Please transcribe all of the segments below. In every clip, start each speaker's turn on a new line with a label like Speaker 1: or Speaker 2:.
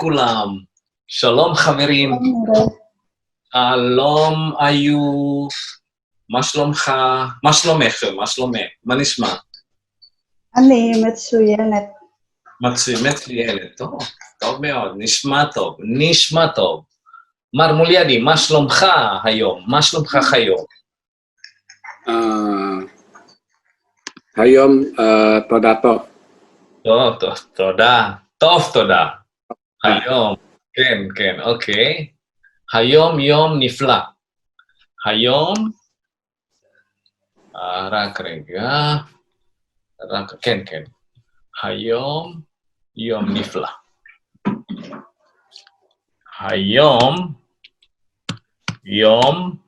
Speaker 1: לכולם. שלום חברים. שלום איו. מה שלומך? מה שלומך? מה שלומך? מה נשמע?
Speaker 2: אני מצוינת.
Speaker 1: מצוינת. טוב מאוד. נשמע טוב. מר מוליאדי, מה שלומך היום? מה שלומך היום?
Speaker 3: היום תודה טוב.
Speaker 1: תודה. היום, כן, אוקיי. היום יום נפלא. היום, רק רגע, כן. היום יום נפלא. היום yom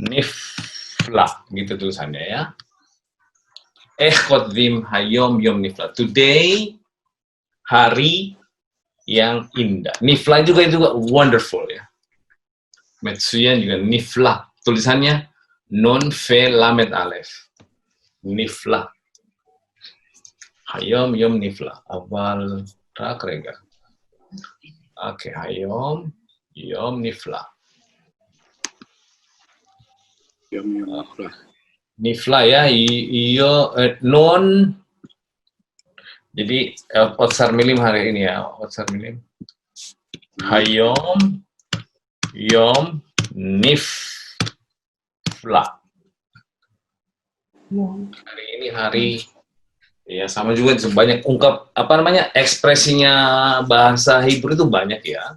Speaker 1: nifla, gitu tulisannya ya. Kotbim hayom yom nifla. Today, hari yang indah. Nifla juga wonderful ya. Metsuyan juga nifla. Tulisannya non fe lamet alef. Nifla. Hayom yom nifla. Awal rakrega. Oke, hayom yom nifla. Nifla ya, non. Jadi otsar milim hari ini ya, otsar milim. Hayom yom nifla. Hari ini hari ya sama juga banyak ekspresinya bahasa Hebrew itu banyak ya.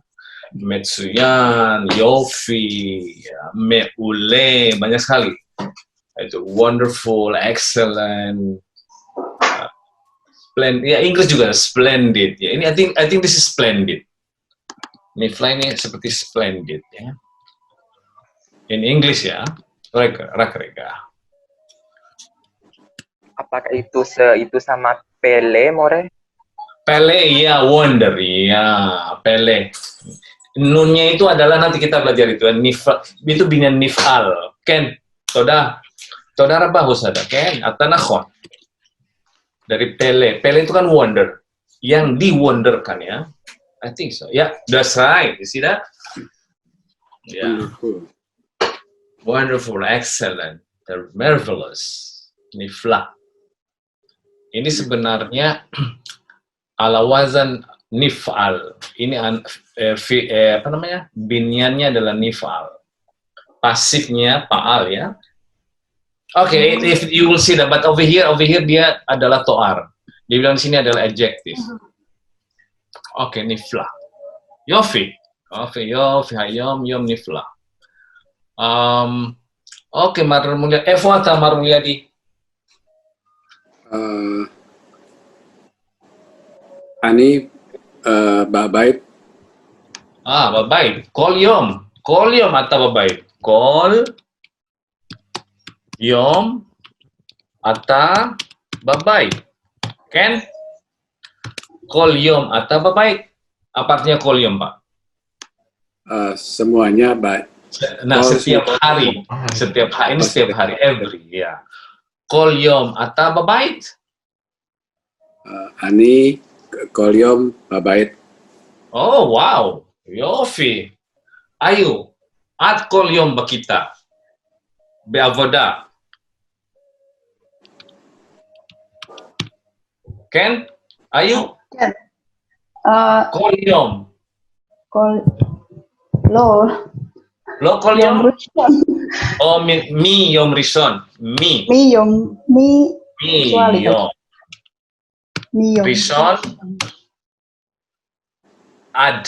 Speaker 1: Metsuyan, Yofi, ya, Meule, banyak sekali. Itu wonderful, excellent, splendid. Ya Inggris juga splendid. Ya ini I think this is splendid. Nifla ini seperti splendid ya. In English ya, raka.
Speaker 4: Apakah itu sama Pele, More?
Speaker 1: Pele ya, wonder ya, Pele. Nunnya itu adalah nanti kita belajar itu dengan nifal. Ken, toda rabahus ada Ken, atanakhon. Dari Pele. Pele itu kan wonder, yang diwonderkan ya. I think so. Yeah, that's right. You see that? Yeah. Wonderful, excellent, marvelous, nifla. Ini sebenarnya ala wazan nif'al. Ini binyannya adalah nif'al. Pasifnya fa'al ya. Oke, if you will see that, but over here dia adalah to'ar. Dia bilang di sini adalah adjective. Oke, nifla. Yofi, hayom yom nifla. Oke, Marmulia. Efwata Marmuliadi.
Speaker 3: Ani babait.
Speaker 1: Babait. Kol yom atau babait. Kol yom atau babait. Ken? Kol yom atau babait. Apa artinya kol yom, Pak?
Speaker 3: Semuanya baik.
Speaker 1: Nah, setiap hari, every ya. Kol yom atau babait.
Speaker 3: Ani Kolyom babait.
Speaker 1: Oh wow, Yofi. Ayo, at kolyom bakita. Beavoda. Ken? Ayo.
Speaker 2: Ken.
Speaker 1: Kolyom. Lo kolyom? Oh, mi yom rishon. Mi yom. Rishon, ad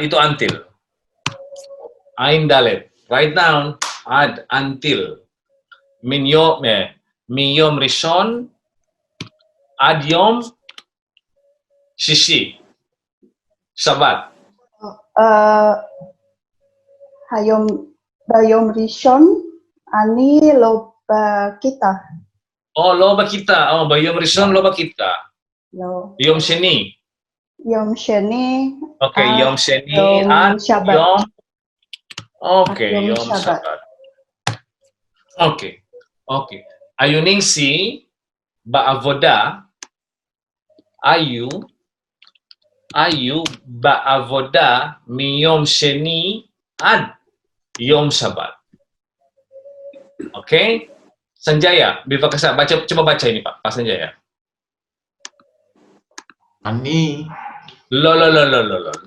Speaker 1: itu until. Ain dalet. Write down ad until. Mi yom rishon, ad yom shishi. Sabat.
Speaker 2: Bayom rishon ani loba kita.
Speaker 1: Oh, loba kita. Oh, bayom rishon loba kita. Yom Sheni. Oke, Yom Sheni.
Speaker 2: Shabbat.
Speaker 1: Yom Shabbat. Oke. Ayu ningsi ba'avoda. Ayu Ayu ba'avoda miyom sheni ad yom Shabbat. Oke? Sanjaya, bivakasa, coba baca ini Pak Sanjaya.
Speaker 5: Ani.
Speaker 1: Lo.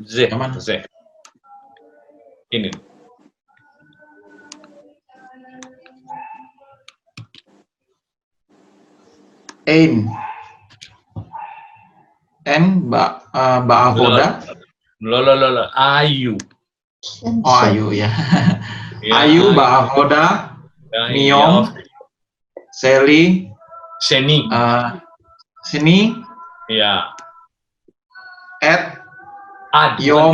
Speaker 1: Z.
Speaker 5: Yang mana?
Speaker 1: Z. Ini.
Speaker 5: Ein. En ba'avoda.
Speaker 1: Lo. Ayu.
Speaker 5: Oh, ayu ya.
Speaker 1: Ya,
Speaker 5: Ayu ba'avoda miyom seli
Speaker 1: Sheni.
Speaker 5: sini
Speaker 1: Ya.
Speaker 5: at
Speaker 1: Ad,
Speaker 5: Yom.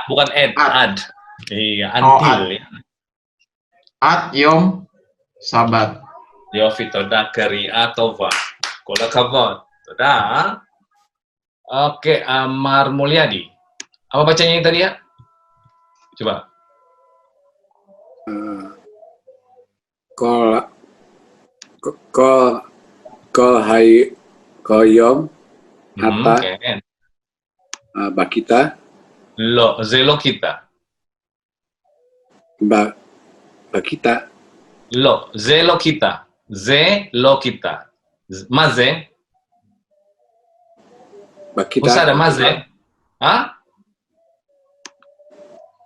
Speaker 1: bukan ed.
Speaker 5: Ad.
Speaker 1: Iya,
Speaker 5: Oh,
Speaker 1: until. Ya.
Speaker 5: at yom Sabat.
Speaker 1: Yofi, toda kari'a tova. Kola kavod. Toda. Oke, Amar Mulyadi. Apa bacanya yang tadi ya? Coba.
Speaker 3: Kol yom hatta
Speaker 1: Oke.
Speaker 3: bakita
Speaker 1: Zelo kita.
Speaker 3: bakita
Speaker 1: Zelo kita. Zelo kita. Maze.
Speaker 3: bakita
Speaker 1: Usada maze. Hah?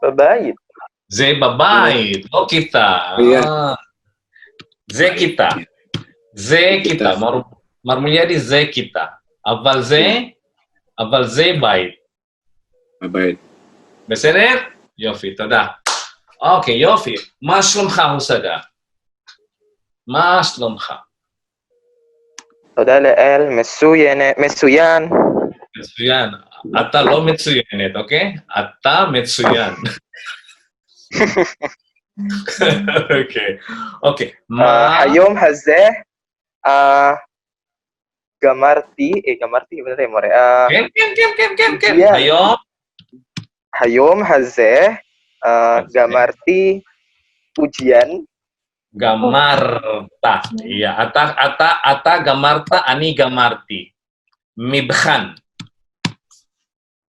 Speaker 4: Babait.
Speaker 1: Ze babait. Lo kita.
Speaker 3: Iya.
Speaker 1: Ze kita. Ze kita. Mar Mulyadi ze kita. Aval ze bait.
Speaker 3: bait.
Speaker 1: בסדר? יופי, תודה. אוקיי, יופי. מה שלומך, הוסדה? מה שלומך?
Speaker 4: תודה לאל, מצוין.
Speaker 1: מצוין. אתה לא מצוינת, אוקיי? אתה מצוין. אוקיי. מה...
Speaker 4: היום הזה, גמרתי, bener ya, More?
Speaker 1: כן.
Speaker 4: Iya. Hayom הזה, gamarti ujian.
Speaker 1: Gamarta. Iya, ata gamarta, ani gamarti. Mibhan.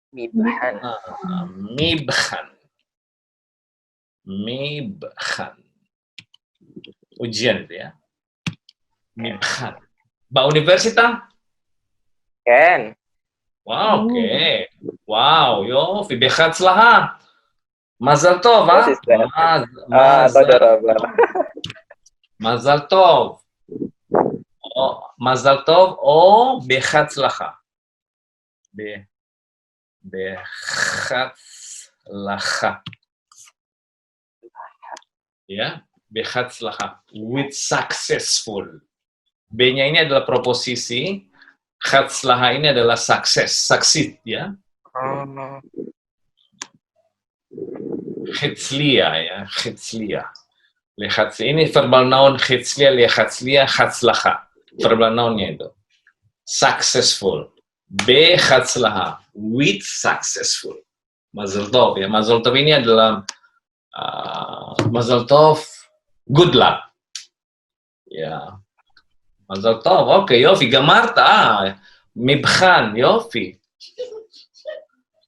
Speaker 1: Mibhan. Ujian itu ya. Mibhan. Ba universita?
Speaker 4: Ken.
Speaker 1: Wow, oke. Wow, yo, fi behatzlaha. Mazal tov, ha? Mazal tov. Mazal tov o behatzlaha. Behatzlaha. Ya, behatzlaha. With successful. B-nya ini adalah proposisi. Khatslaha ini adalah sukses, succeed, ya. Khitslia, ya, khitslia. Ini verbal noun khitslia, khatslaha, verbal nounnya itu. Successful. B khatslaha, with successful. Mazel tov, ya. Mazel tov ini adalah mazel tov, good luck. Ya. Mazel tov, oke, יופי, גמרת, מבחן, יופי.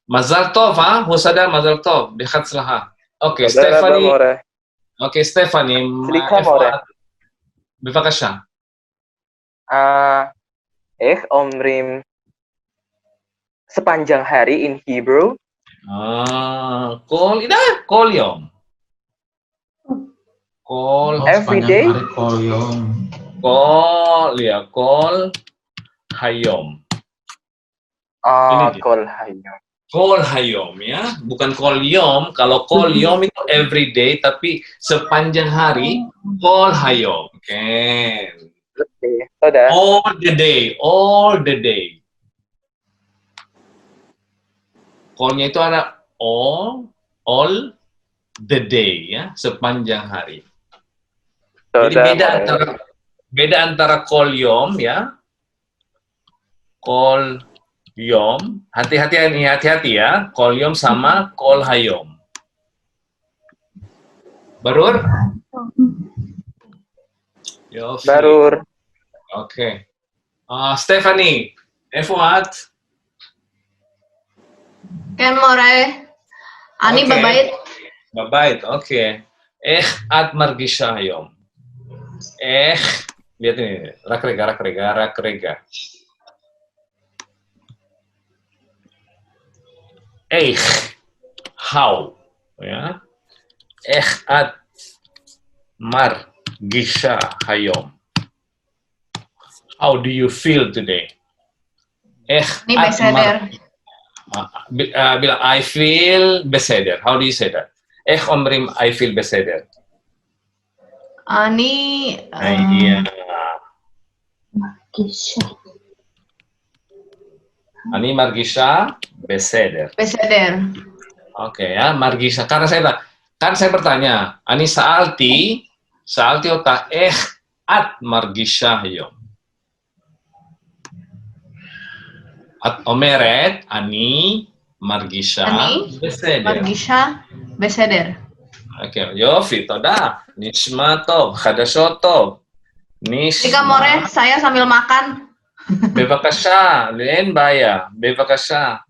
Speaker 1: מזל טוב, הוסדה, מזל טוב, בהצלחה. אוקיי, סטפני. אוקיי, סטפני.
Speaker 4: סליחה, מורה.
Speaker 1: בבקשה.
Speaker 4: איך אומרים sepanjang hari in Hebrew?
Speaker 1: כל יום.
Speaker 4: Every day?
Speaker 5: Kol yom.
Speaker 1: Kol hayom.
Speaker 4: Kol hayom.
Speaker 1: Kol hayom, ya, bukan kol yom. Kalau kol yom itu every day, tapi sepanjang hari kol hayom. Oke. All the day. Kolnya itu ada all the day, ya, sepanjang hari. Jadi beda antara kol yom, ya. Kol yom, hati-hati ya. Kol yom sama kol hayom. Barur? Yofi.
Speaker 4: Barur.
Speaker 1: Oke. Stephanie, Fuad.
Speaker 6: Ken more. Ani
Speaker 1: Oke.
Speaker 6: babait.
Speaker 1: Babait, oke. At margisha hayom. Lihat ini, rakrega. How, ya. At margisha hayom. How do you feel today?
Speaker 6: Ini
Speaker 1: at
Speaker 6: beseder.
Speaker 1: bilang I feel beseder. How do you say that? Omrim I feel beseder.
Speaker 6: Ani
Speaker 1: Iya.
Speaker 2: Margisha.
Speaker 1: Ani margisha beseder.
Speaker 6: beseder.
Speaker 1: Oke ya, margisha. Karena saya bertanya, Ani saalti ota at margisha hayom. At omeret Ani margisha
Speaker 6: Ani
Speaker 1: beseder.
Speaker 6: Margisha beseder.
Speaker 1: Oke, Yofi, toda. Nishma tov, khadashot tov.
Speaker 6: Jika more, saya sambil makan.
Speaker 1: Bevakasha, len baya, bevakasha.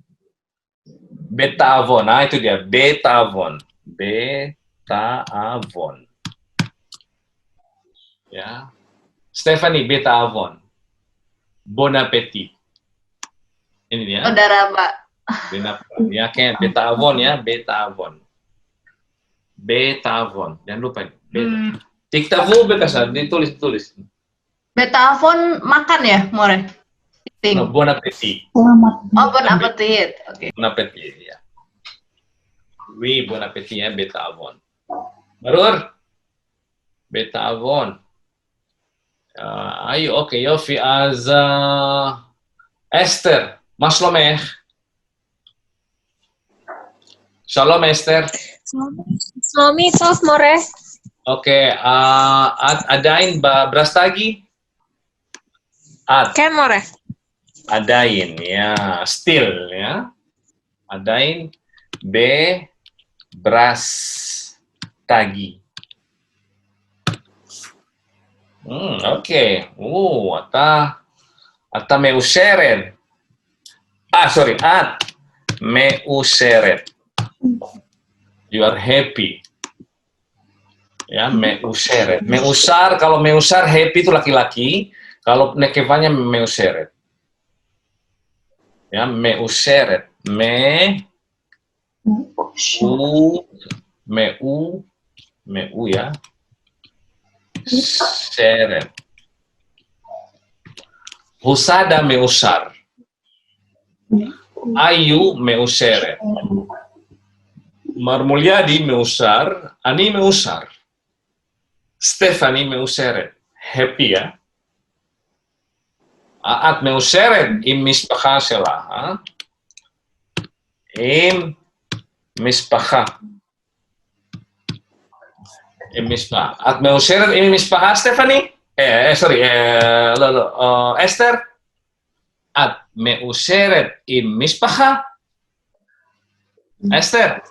Speaker 1: Betavon, itu dia, betavon. Betavon. Ya. Stephanie, betavon. Bon appetit. Ini dia.
Speaker 6: Saudara, Pak.
Speaker 1: Ya, kayak betavon ya, betavon. Betavon, jangan lupa. Tiktavu bekasa, ditulis.
Speaker 6: Betavon makan ya, more?
Speaker 1: No, bon appetit.
Speaker 2: Selamat.
Speaker 6: Oh, bon appetit. Oke.
Speaker 1: Bon appetit, ya. Oui, bon appetit ya, betavon. Marur, betavon. Ayo, oke, Yofi, Esther, maslomeh. Shalom, Esther.
Speaker 7: Slomi tov more.
Speaker 1: Oke, adain brastagi?
Speaker 7: Ken more.
Speaker 1: Adain, ya, still, ya. Adain brastagi. Oke. Ata meuseret. At meuseret. You are happy. Ya, meuseret. Meusar, kalau meusar happy itu laki-laki, kalau nekevanya meuseret. Ya, meuseret. Meu ya. Seret. Husada meusar. Ayu meuseret. Marmulyadi meusar, Ani meusar. Stephanie meuseret. Happy ya. At meuseret im mispacha shela. Im mispacha. At meuseret im mispacha, Stephanie? Esther? At meuseret im mispacha? Esther?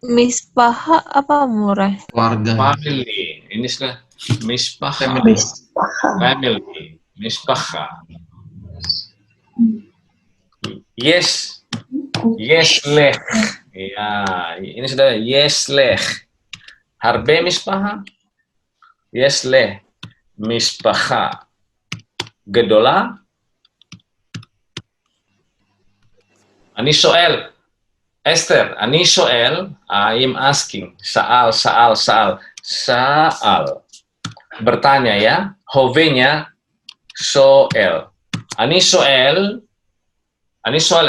Speaker 7: Mispaha apa more?
Speaker 5: Keluarga.
Speaker 1: Family. Ini sudah mispaha. Family. Mispaha. Yes. Yes leh. Ya, ini sudah yes leh. Harbe mispaha. Yes leh. Mispaha. Gedola. Ani soel. Esther, Ani soel, I'm asking. Saal. Bertanya ya. Hovenya soel. Ani soel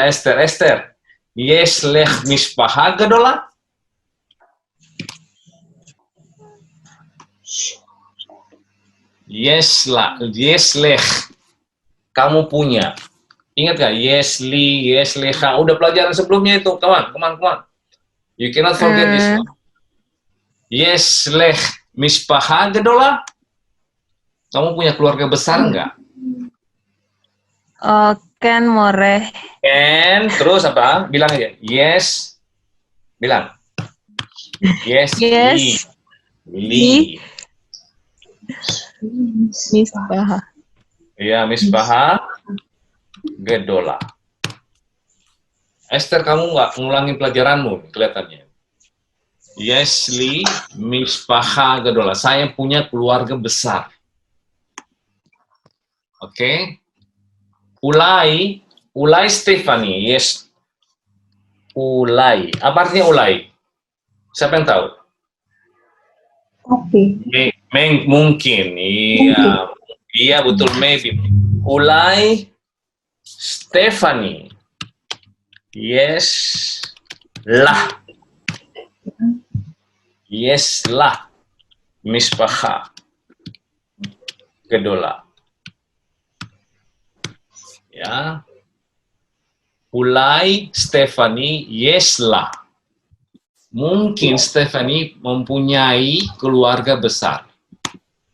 Speaker 1: Esther. Esther, yes leh mispaha gedola? Yes leh. Kamu punya. Ingat gak? Yes leha. Udah pelajaran sebelumnya itu, kawan. You cannot forget this one. Yes leh mispaha gedola. Kamu punya keluarga besar nggak?
Speaker 7: Ken more.
Speaker 1: And terus apa? Bilang aja. Yes. Bilang. Yes.
Speaker 7: Yes.
Speaker 1: Li.
Speaker 7: Mispaha.
Speaker 1: Iya, mispaha gedola. Esther, kamu nggak ngulangi pelajaranmu, kelihatannya. Yesli Mispaha Gadola. Saya punya keluarga besar. Oke. Ulai Stefani. Yes. Ulai. Apa artinya ulai? Siapa yang tahu?
Speaker 2: Tapi.
Speaker 1: Mungkin. Iya. Iya, betul, maybe. Ulai Stefani. Yes. Lah. Yes lah, Mispaha Gadola. Ya. Ulai Stefani, yes lah. Mungkin Stefani mempunyai keluarga besar.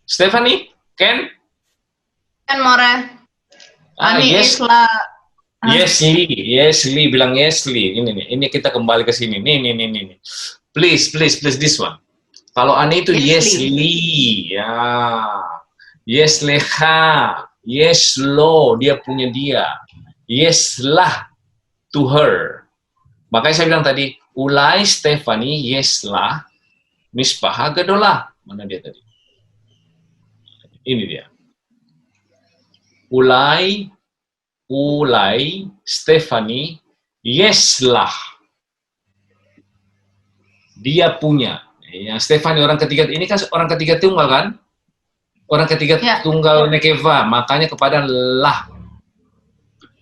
Speaker 1: Stefani, Ken?
Speaker 6: Ken, More. Ani
Speaker 1: yes.
Speaker 6: Isla.
Speaker 1: Yesli, bilang Yesli. Ini kita kembali ke sini. Nih. Please, this one. Kalau Ani itu Yesli, ya. Yesleha, Yeslo, dia punya dia. Yeslah, to her. Makanya saya bilang tadi, Ulai Stefani, Yeslah, Mispaha Gadola. Mana dia tadi? Ini dia. Ulai Stefani, Yeslah. Dia punya. Ya, Stefani orang ketiga, ini kan orang ketiga tunggal kan? Orang ketiga tunggal nekeva, makanya kepada lah.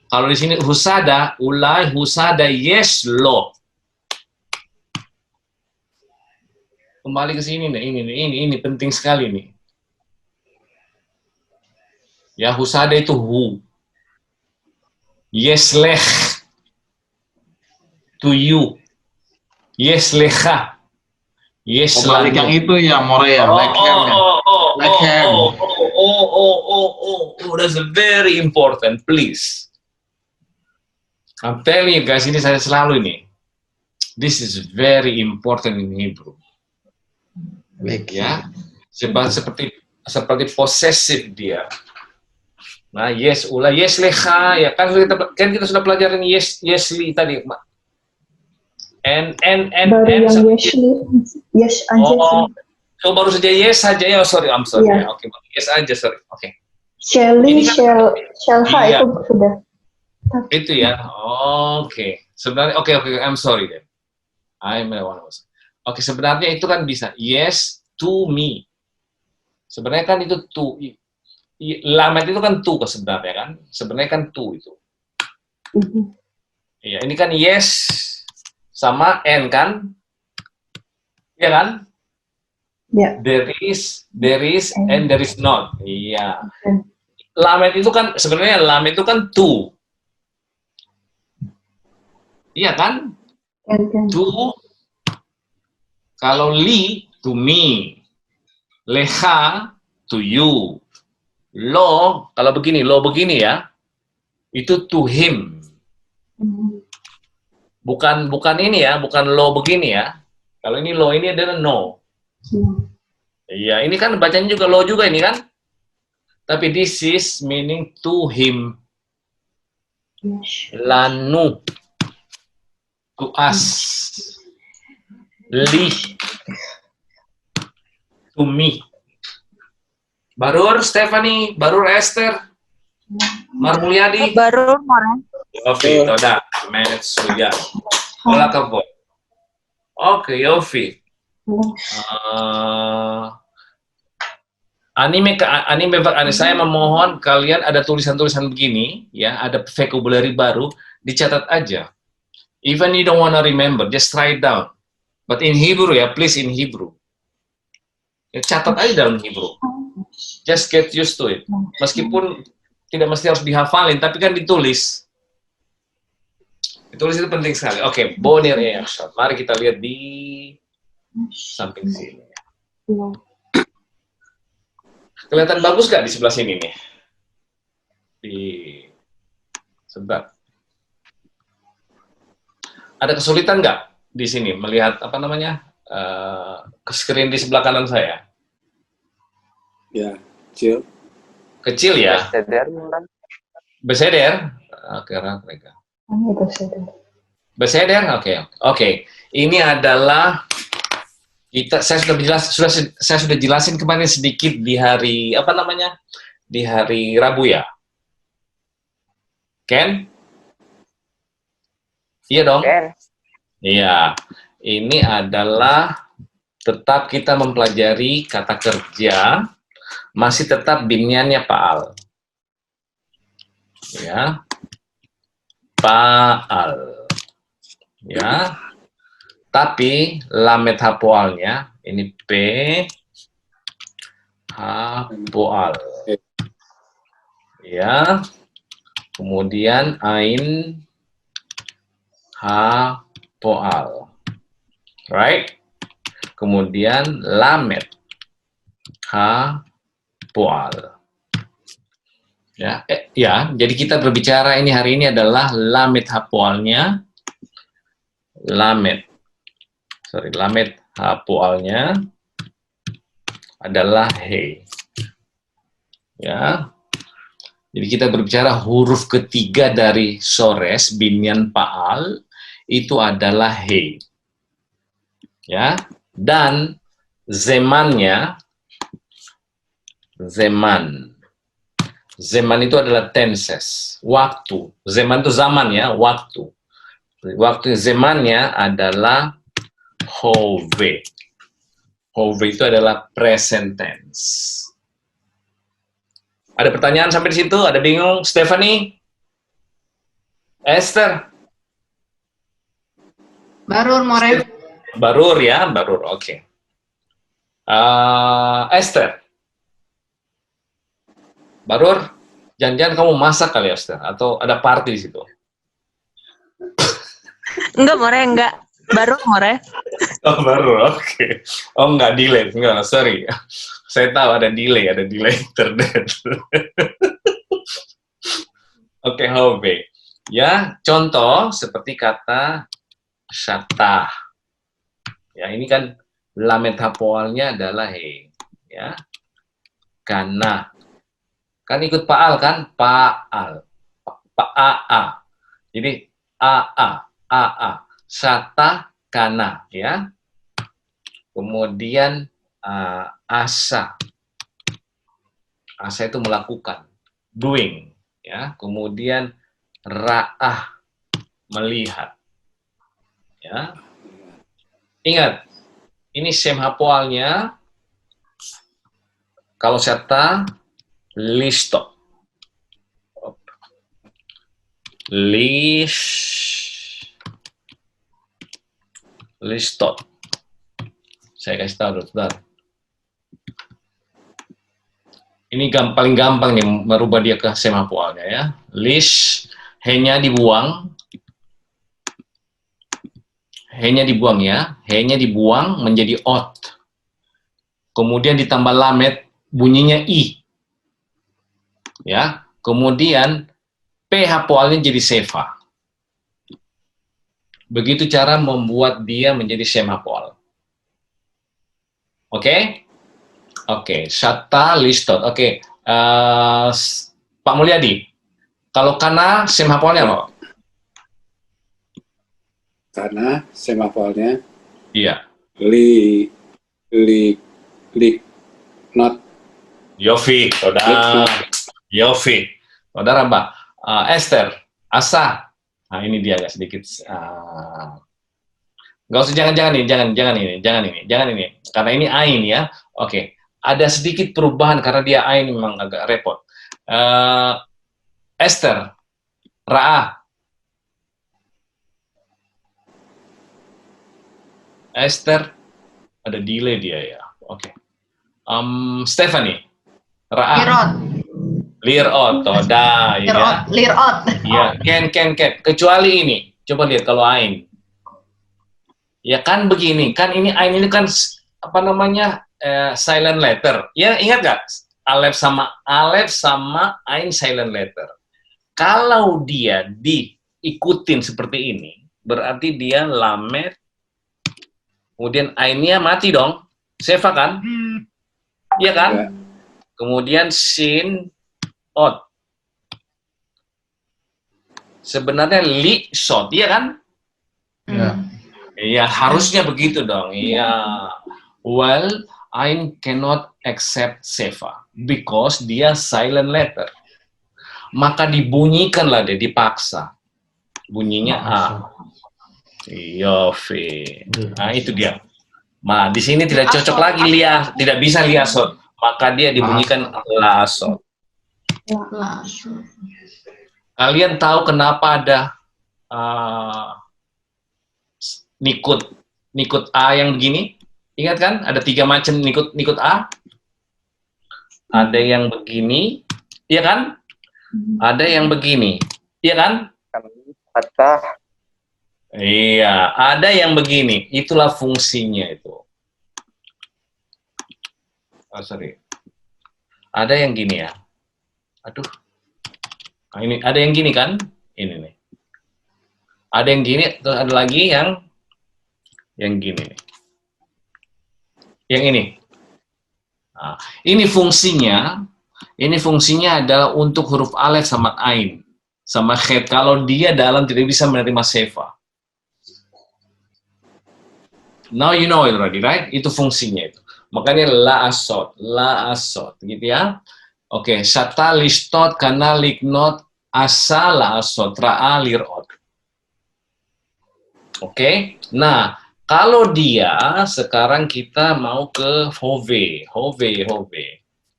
Speaker 1: Kalau di sini husada, ulai husada yes lo. Kembali ke sini nih, ini penting sekali nih. Ya, husada itu hu. Yes leh. To you. Yes leha. Yes
Speaker 5: balik yang itu ya, More ya.
Speaker 1: That's very important, please. I'm telling you guys, ini saya selalu ini. This is very important in Hebrew. Ya, seperti possessive dia. Nah, yes, ulah yes leha ya kan kita sudah pelajarin yesli tadi, Mak.
Speaker 2: Baru yang yes aja.
Speaker 1: So baru saja yes saja ya. Sorry, I'm sorry.
Speaker 2: Yeah.
Speaker 1: Oke, yes aja, sorry. Oke.
Speaker 2: Shelly,
Speaker 1: Kan,
Speaker 2: Shelha
Speaker 1: iya.
Speaker 2: itu sudah.
Speaker 1: Itu ya. Oke. Sebenarnya oke, I'm sorry then. I'm the one who was. Oke, sebenarnya itu kan bisa yes to me. Sebenarnya kan itu to. Lamet itu kan to sebenarnya kan. Sebenarnya kan to itu. Iya, ini kan yes sama N kan? Iya kan?
Speaker 2: Ya.
Speaker 1: There is, and there is not. Iya.
Speaker 2: Okay.
Speaker 1: Lamet itu kan, sebenarnya lamet itu kan to. Iya kan? To. Kalau li, to me. Leha, to you. Lo, kalau begini, lo begini ya. Itu to him. Bukan ini ya, bukan lo begini ya. Kalau ini lo, ini adalah no. Iya, ini kan bacanya juga lo juga ini kan. Tapi this is meaning to him. Lanu. To us. Li. To me. Barur, Stephanie, Barur, Esther, Marmulyadi.
Speaker 7: Baru, More.
Speaker 1: Yofi, toda, Metsuya. Hola kapo. Oke, Yofi. Anime, saya memohon kalian ada tulisan-tulisan begini, ya, ada vocabulary baru, dicatat aja. Even you don't wanna remember, just write down. But in Hebrew ya, please in Hebrew. Ya, catat aja dalam Hebrew. Just get used to it. Meskipun tidak mesti harus dihafalin, tapi kan ditulis. Ditulis itu penting sekali. Oke, Bonir Action. Mari kita lihat di samping sini. Kelihatan bagus nggak di sebelah sini nih? Di sebelah. Ada kesulitan nggak di sini melihat apa namanya ke screen di sebelah kanan saya?
Speaker 3: Ya, kecil.
Speaker 1: Kecil ya?
Speaker 4: Beseder, More.
Speaker 1: Beseder? Oke, mereka. Berseder? Oke. Ini adalah saya sudah jelasin kemarin sedikit di hari apa namanya? Di hari Rabu ya. Ken? Iya dong.
Speaker 4: Ken.
Speaker 1: Iya. Ini adalah tetap kita mempelajari kata kerja, masih tetap binyannya Paal. Ya. Paal. Ya. Tapi lamet hapoalnya ini P hapoal. Ya. Kemudian ain hapoal. Right? Kemudian lamet hapoal. Ya, jadi kita berbicara hari ini adalah lamet hapoalnya. Lamet hapoalnya adalah he. Ya. Jadi kita berbicara huruf ketiga dari sores binyan paal itu adalah he. Ya. Dan zemannya zeman itu adalah tenses, waktu. Zaman itu zaman ya, waktu. Waktu zamannya adalah hove. Hove itu adalah present tense. Ada pertanyaan sampai di situ? Ada bingung? Stephanie? Esther?
Speaker 6: Barur, more.
Speaker 1: Barur ya, barur. Oke. Esther? Barur? Jangan-jangan kamu masak kali Esther? Atau ada party di situ?
Speaker 7: Enggak, more, enggak. Baru, more.
Speaker 1: Oh, baru, oke. Oh, enggak, delay. Enggak, sorry. Saya tahu ada delay internet. Oke, hove. Ya, contoh seperti kata syatah. Ya, ini kan lamet hapoalnya adalah he. Ya. Kana. Kan ikut paal kan? Paal. Pa-a-a. Jadi, a-a. Syatah kana. Ya. Kemudian asa. Asa itu melakukan, doing, ya. Kemudian ra'ah, melihat. Ya. Ingat, ini sem hapoalnya. Kalau syata listo. Listo. Saya kasih tahu dulu, bentar. Ini paling gampang nih merubah dia ke semapualnya ya. He-nya dibuang. He-nya dibuang ya. He-nya dibuang menjadi ot. Kemudian ditambah lamet, bunyinya i. Ya. Kemudian p hapoalnya jadi sefa. Begitu cara membuat dia menjadi semapual. Oke? Oke, syata listot. Oke, Pak Mulyadi, kalau kana semapolnya loh?
Speaker 3: Karena semapolnya
Speaker 1: Iya.
Speaker 3: Not.
Speaker 1: Yofi, saudara. Yofi, saudara Mbak. Esther, asa. Nah ini dia agak sedikit. Nggak usah, jangan ini. Karena ini ain ya. Oke. Ada sedikit perubahan karena dia ain memang agak repot. Esther, Ra'ah. Esther, ada delay dia ya. Oke. Stephanie, Ra'ah. Lirot, toda.
Speaker 6: Lirot.
Speaker 1: Ya, Ken. Kecuali ini, coba lihat kalau ain. Ya kan begini, kan ini ain ini kan apa namanya? Silent letter. Ya, ingat nggak? Alef sama ain silent letter. Kalau dia diikutin seperti ini, berarti dia lamet, kemudian ainnya mati dong. Sefa kan? Iya kan?
Speaker 3: Ya.
Speaker 1: Kemudian sin, ot. Sebenarnya li, shot, iya kan?
Speaker 5: Ya.
Speaker 1: Iya, harusnya begitu dong. Iya. Well, I cannot accept Seva because dia silent letter. Maka dibunyikanlah dia, dipaksa. Bunyinya A. Iya, V. Nah, itu dia. Nah, di sini tidak cocok lagi tidak bisa liasot. Maka dia dibunyikan lasot.
Speaker 6: Langsung.
Speaker 1: Kalian tahu kenapa ada nikut A yang begini? Ingat kan? Ada 3 macam nikut A. Ada yang begini, iya kan? Ada yang begini, iya kan?
Speaker 4: Patah.
Speaker 1: Iya, ada yang begini. Itulah fungsinya itu. Oh, sorry. Ada yang gini ya. Aduh. Nah, ini ada yang gini kan? Ini nih. Ada yang gini, terus ada lagi yang gini nih. Yang ini. Nah, ini fungsinya adalah untuk huruf alef sama ain sama khet kalau dia dalam tidak bisa menerima seva. Now you know it already, right? Itu fungsinya itu. Makanya la asot, gitu ya. Oke, syata listot kana liknot asa la asot ra'a lirot. Oke. Nah, kalau dia sekarang kita mau ke hove.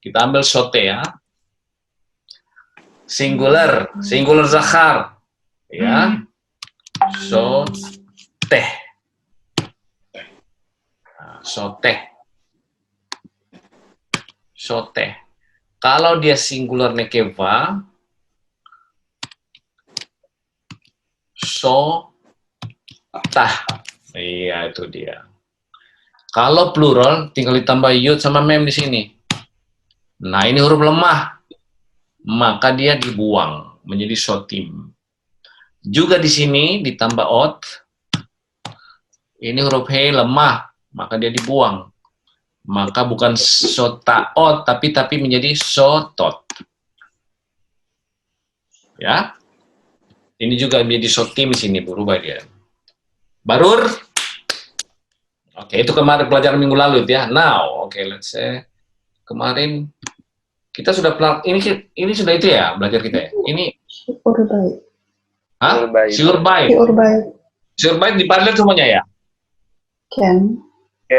Speaker 1: Kita ambil sote ya. Singular zakar. Ya. Sote. Sote. Kalau dia singular nekeva, tah. Iya, itu dia. Kalau plural, tinggal ditambah yud sama mem di sini. Nah, ini huruf lemah. Maka dia dibuang menjadi sotim. Juga di sini ditambah ot. Ini huruf he lemah, maka dia dibuang. Maka bukan sotaot, tapi menjadi sotot. Ya. Ini juga menjadi sotim di sini, berubah dia. Barur. Oke, itu kemarin pelajaran minggu lalu ya. Now, oke, let's say kemarin kita sudah ini sudah itu ya belajar kita ya. Ini
Speaker 2: Urbaik.
Speaker 1: hah? Surbait. Surbait di Padlet semuanya ya?
Speaker 2: Can.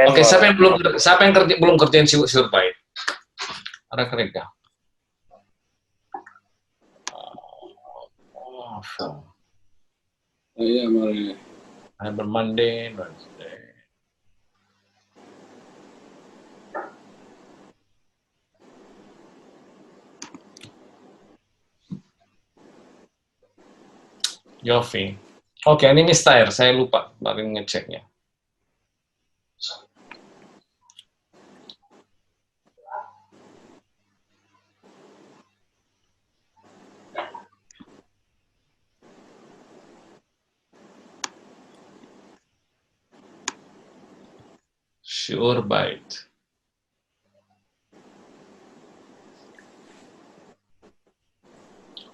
Speaker 1: Oke, siapa yang belum kerjain surbait? Ada kerja.
Speaker 3: Iya, Mare.
Speaker 1: Cyber Monday, Wednesday. Yofi. Oke, ini Mister, saya lupa kemarin ngeceknya. Surbait.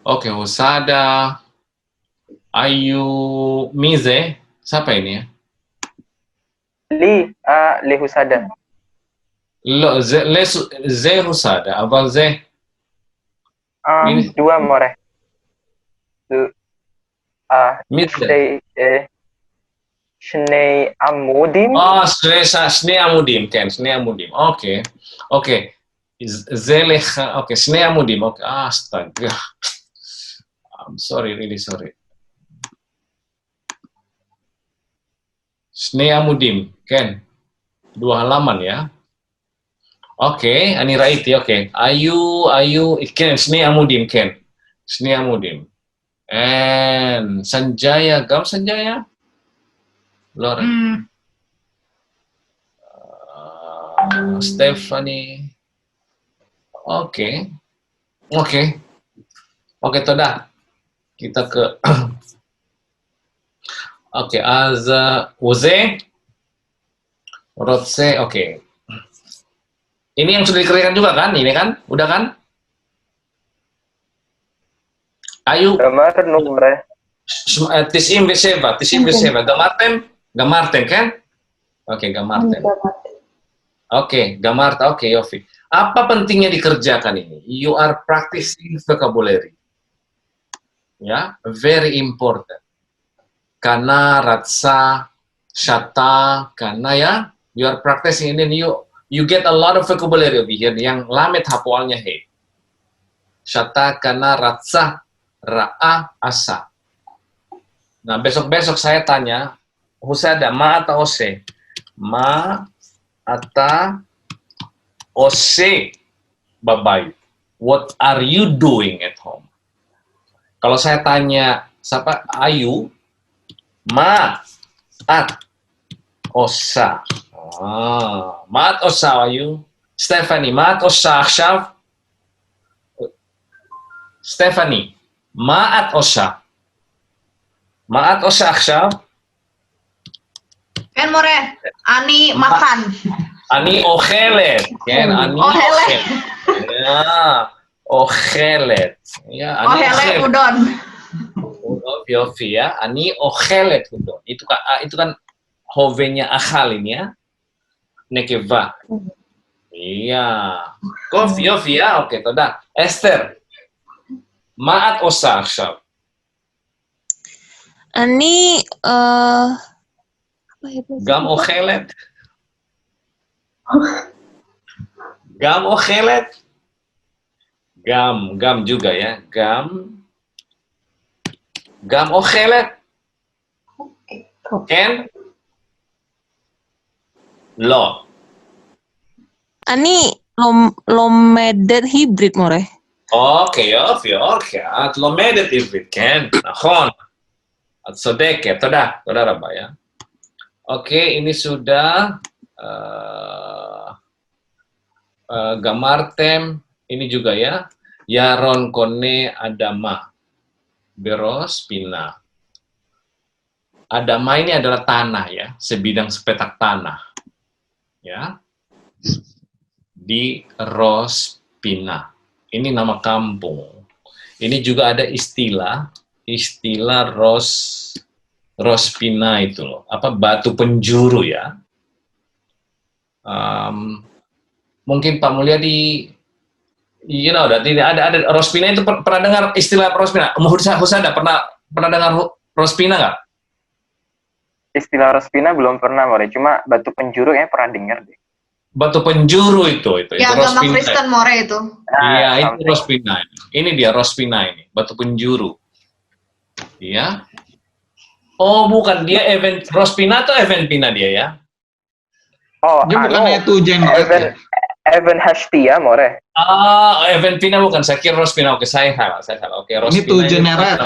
Speaker 1: Oke, Husada, Ayu, Mize, siapa ini ya?
Speaker 4: Li Husada.
Speaker 1: Ze Husada, apa Ze? Ini.
Speaker 4: 2 more.
Speaker 1: Mize.
Speaker 4: Shnei Amudim.
Speaker 1: Oh, Shnei Amudim, Ken, Shnei Amudim. Oke. Zelecha, oke, Shnei Amudim. Oke, astaga. I'm sorry, really sorry. Shnei Amudim, Ken. 2 halaman ya. Oke, Ani Raiti, oke. Ayu, Ken, Shnei Amudim, Ken. Shnei Amudim. And Sanjaya, Gam Sanjaya? Lauren. Stephanie. Oke, Toda. Kita ke Oke, Uze, Rotse, oke. Ini yang sudah dikerjakan juga kan? Ini kan? Udah kan? Ayu.
Speaker 4: Nomor.
Speaker 1: Tisim beseva. Gamarten kan? Oke, gamarten. Oke, gamarta. Oke, Yofi. Apa pentingnya dikerjakan ini? You are practicing vocabulary. Ya, very important. Karena ratsa, shata, karena ya, you are practicing and then you get a lot of vocabulary over here yang lamet hapualnya he. Shata, karena ratsa, ra'a, asa. Nah, besok-besok saya tanya, Husada, ma atau ose? Ma atau ose, babay. What are you doing at home? Kalau saya tanya, siapa? Ayu, ma at osa. Ma at osa, Ayu. Stephanie, ma at osa, Akshav. Stephanie, ma at osa. Ma at osa, Akshav.
Speaker 6: Ken more, Ani makan.
Speaker 1: Ani ochelet, kan? Ani
Speaker 6: Ochelet.
Speaker 1: Ya, ochelet. Ya, ani
Speaker 6: Ohelet udon.
Speaker 1: Yofi ya, ani ochelet udon. Itu kan hovenya akal ini ya. Nekeva. Iya. Yofi ya, oke, toda. Esther. Maat osa akshab.
Speaker 7: Ani apa itu?
Speaker 1: Gam ochelet. Gam ochelet. Gam juga ya. Gam ochelet. Ken? Lo.
Speaker 7: Ani lomedet hybrid more.
Speaker 1: אוקיי, יופי, את לומדת עברית, כן? נכון. את צודקת, תודה רבה, ya. Oke, ini sudah gamartem, ini juga ya. Yaron kone adama, beros pina. Adama ini adalah tanah ya, sebidang sepetak tanah. Ya. Di Rospina. Ini nama kampung. Ini juga ada istilah Rospina itu loh. Apa batu penjuru ya? Mungkin Pak Mulyadi, ada Rospina itu pernah dengar istilah Rospina? Husada pernah dengar Rospina nggak?
Speaker 4: Istilah Rospina belum pernah, more. Cuma batu penjuru ya pernah dengar deh.
Speaker 1: Batu penjuru itu
Speaker 6: Ya, agama Kristen more itu.
Speaker 1: Iya, itu Rospina. Ini dia Rospina ini, batu penjuru. Iya. Oh, bukan, dia event Rospina atau event Pina dia ya?
Speaker 4: Oh,
Speaker 5: Dia bukannya itu Januari.
Speaker 4: Event Hashtia, more.
Speaker 1: Event Pina bukan, saya kira Rospina. Oke, saya salah. Oke, Rospina.
Speaker 5: Ini tuh Januari.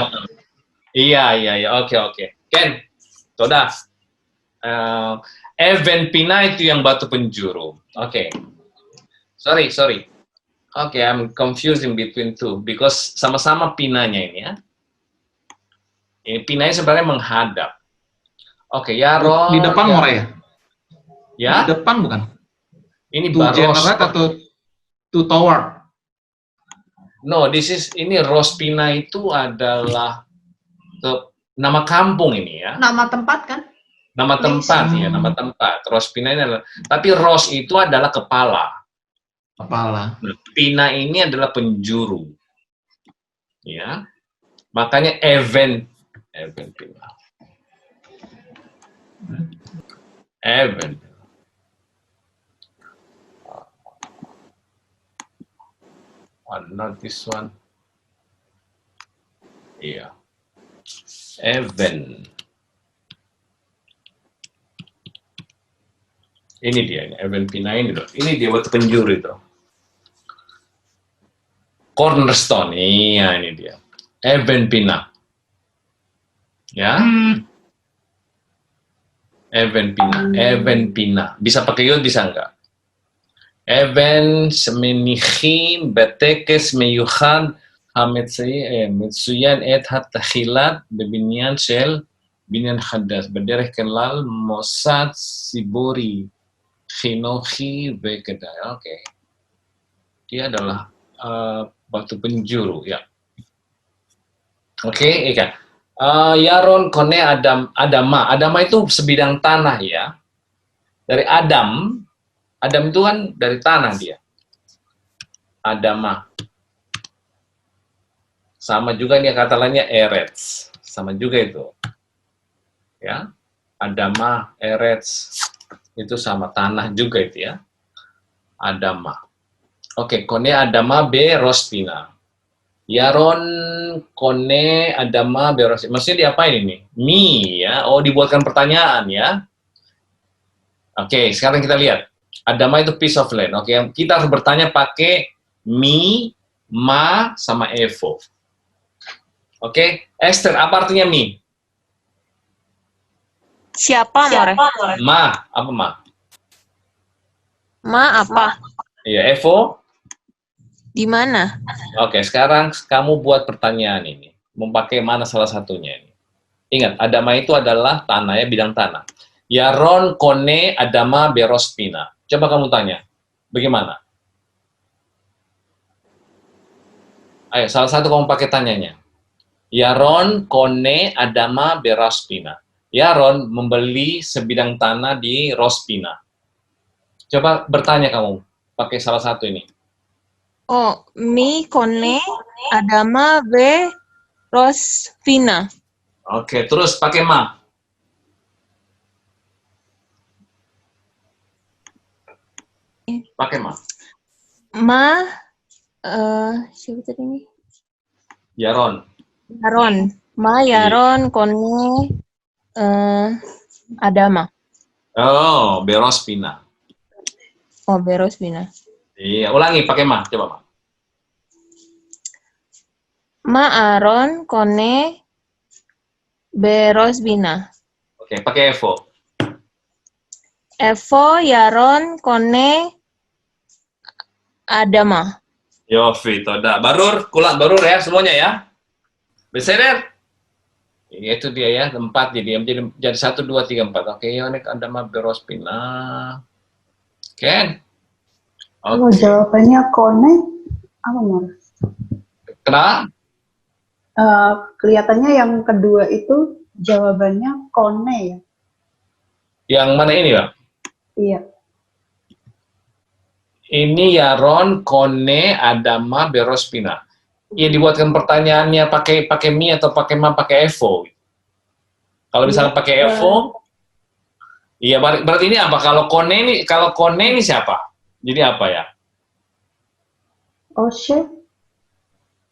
Speaker 1: Iya. Oke. Ken, toda. Event Pina itu yang batu penjuru. Oke. Sorry. Oke, I'm confusing between two because sama-sama pinanya ini ya. Ini pinanya sebenarnya menghadap. Oke, Yaron.
Speaker 5: Di depan
Speaker 1: ya.
Speaker 5: more ya?
Speaker 1: Ya?
Speaker 5: Di depan bukan?
Speaker 1: Ini
Speaker 5: Itu Januari atau to tower?
Speaker 1: No, ini Rospina itu adalah nama kampung ini ya.
Speaker 6: Nama tempat kan?
Speaker 1: Nama tempat ya, nama tempat. Rospina ini adalah, tapi Ros itu adalah kepala.
Speaker 5: Kepala.
Speaker 1: Nah, Pina ini adalah penjuru. Ya. Makanya event Pina. Event. Not this one. Iya. Event. Ini dia, Event Pina ini loh. Ini dia batu penjuru itu. Cornerstone, iya ini dia. Event Pina. Ya. Event Pina. Bisa pakai yod, bisa enggak? Event semenichim betekes meyuchad המצוין את התחילת בבניין של בניין חדש, בדרך כלל מוסד ציבורי, חינוכי וכדאי. Oke. Dia adalah batu penjuru, ya. Oke, Eka. Yaron kone Adama. Adama itu sebidang tanah ya. Dari Adam. Adam itu kan dari tanah dia. Adama. Sama juga nih kata lainnya Eretz. Sama juga itu. Ya. Adama, Eretz. Itu sama tanah juga itu ya. Adama. Oke, kone Adama be Rospina. Yaron kone Adama be Rospina. Maksudnya diapain ini? Mi ya. Oh, dibuatkan pertanyaan ya. Oke, sekarang kita lihat. Adama itu piece of land. Oke, kita harus bertanya pakai mi, ma, sama evo. Oke, Esther, apa artinya mi?
Speaker 7: Siapa, More?
Speaker 1: Ma, apa ma?
Speaker 7: Ma apa?
Speaker 1: Iya, evo.
Speaker 7: Di mana?
Speaker 1: Oke, sekarang kamu buat pertanyaan ini. Memakai mana salah satunya ini? Ingat, Adama itu adalah tanah ya, bidang tanah. Yaron kone Adama berospina. Coba kamu tanya, bagaimana? Ayo, salah satu kamu pakai tanyanya. Yaron kone Adama berospina. Yaron membeli sebidang tanah di Rospina. Coba bertanya kamu, pakai salah satu ini.
Speaker 7: Oh, mi kone Adama be Rosvina.
Speaker 1: Oke, terus pakai ma. Pakai ma.
Speaker 7: Ma, siapa tadi ini?
Speaker 1: Yaron.
Speaker 7: Yaron. Ma Yaron kone Adama.
Speaker 1: Oh, berospina.
Speaker 7: Oh, be Rosvina.
Speaker 1: Iya, ulangi pakai ma, coba ma.
Speaker 7: Ma Aron kone be Rosvina.
Speaker 1: Oke, pakai evo.
Speaker 7: Evo Yaron kone Adama.
Speaker 1: Yofi, toda. Barur, kulak barur ya semuanya ya. Beser. Itu dia ya, 4 jadi 1 2 3 4. Oke, Yonek Adama berospina. Ken.
Speaker 2: Kalau
Speaker 1: Oke.
Speaker 2: jawabannya kone, apa Mar?
Speaker 1: Kenapa?
Speaker 2: Kelihatannya yang kedua itu jawabannya kone ya.
Speaker 1: Yang mana ini, Pak?
Speaker 2: Iya.
Speaker 1: Ini Yaron Kone Adama berospina. Ya dibuatkan pertanyaannya pakai mi atau pakai ma pakai evo. Kalau misalnya pakai evo, iya berarti ini apa? Kalau Kone ini siapa? Jadi apa ya?
Speaker 2: Oshe,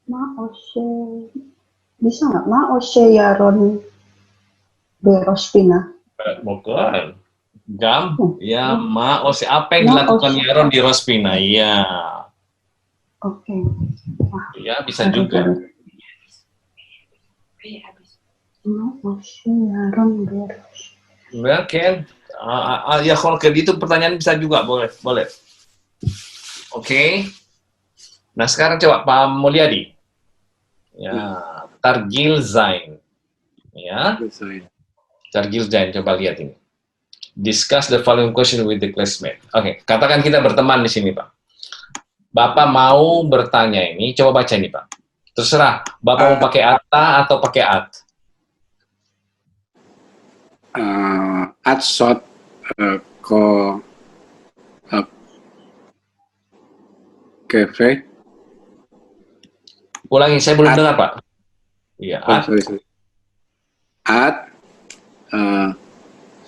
Speaker 2: ma Oshe, bisa nggak? Ma Oshe Yaron Berospina.
Speaker 1: Bukan. Gam, ya ma Oshe. Apa yang dilakukan Yaron di Rospina? Iya.
Speaker 2: Oke.
Speaker 1: Ya bisa juga.
Speaker 2: Ma Oshe Yaron Berospina.
Speaker 1: Ya Ken. Ya kalau kayak gitu pertanyaan bisa juga, boleh. Oke. Nah sekarang coba Pak Mulyadi. Ya, Targil Zain. Ya, Targil Zain. Coba lihat ini. Discuss the following question with the classmate. Oke, katakan kita berteman di sini, Pak. Bapak mau bertanya ini, coba baca ini, Pak. Terserah, Bapak mau pakai ata atau pakai at.
Speaker 3: At shot ko cafe.
Speaker 1: Ulangi, saya belum dengar, Pak. Iya, at.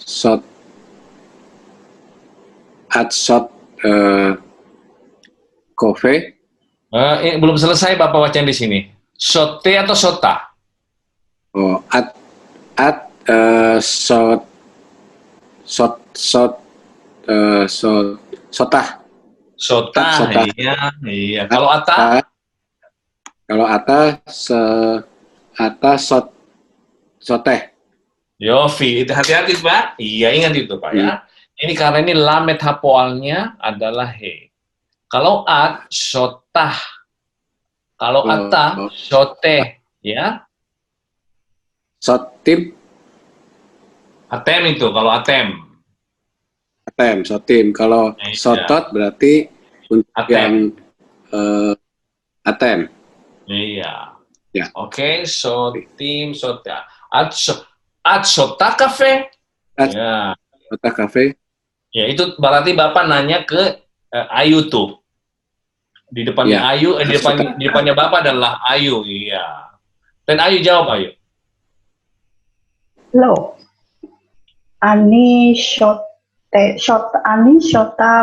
Speaker 3: Sorry. At shot cafe.
Speaker 1: Ini belum selesai Bapak baca di sini. Sote atau sota?
Speaker 3: Oh, sotah.
Speaker 1: Sota,
Speaker 3: Sota.
Speaker 1: iya. Kalau ata?
Speaker 3: Kalau ata soteh.
Speaker 1: Yofi, itu hati-hati Pak. Iya, ingat itu Pak ya. Ini karena ini lamet hapoalnya adalah he. Kalau at, sotah. Kalau ata, soteh. Ya.
Speaker 3: Sotim,
Speaker 1: Atem itu, kalau atem.
Speaker 3: sotim. Kalau
Speaker 1: Iya.
Speaker 3: sotot berarti untuk
Speaker 1: Atem.
Speaker 3: yang atem.
Speaker 1: Iya.
Speaker 3: Ya.
Speaker 1: Oke, sotim, sota. At sota kafe?
Speaker 3: At-
Speaker 1: Ya.
Speaker 3: Sota kafe.
Speaker 1: Ya, itu berarti Bapak nanya ke Ayu tuh. Di depannya
Speaker 3: Ya.
Speaker 1: Ayu, di depannya Bapak adalah Ayu. Iya. Dan Ayu jawab, Ayu.
Speaker 2: Lo. Ani shota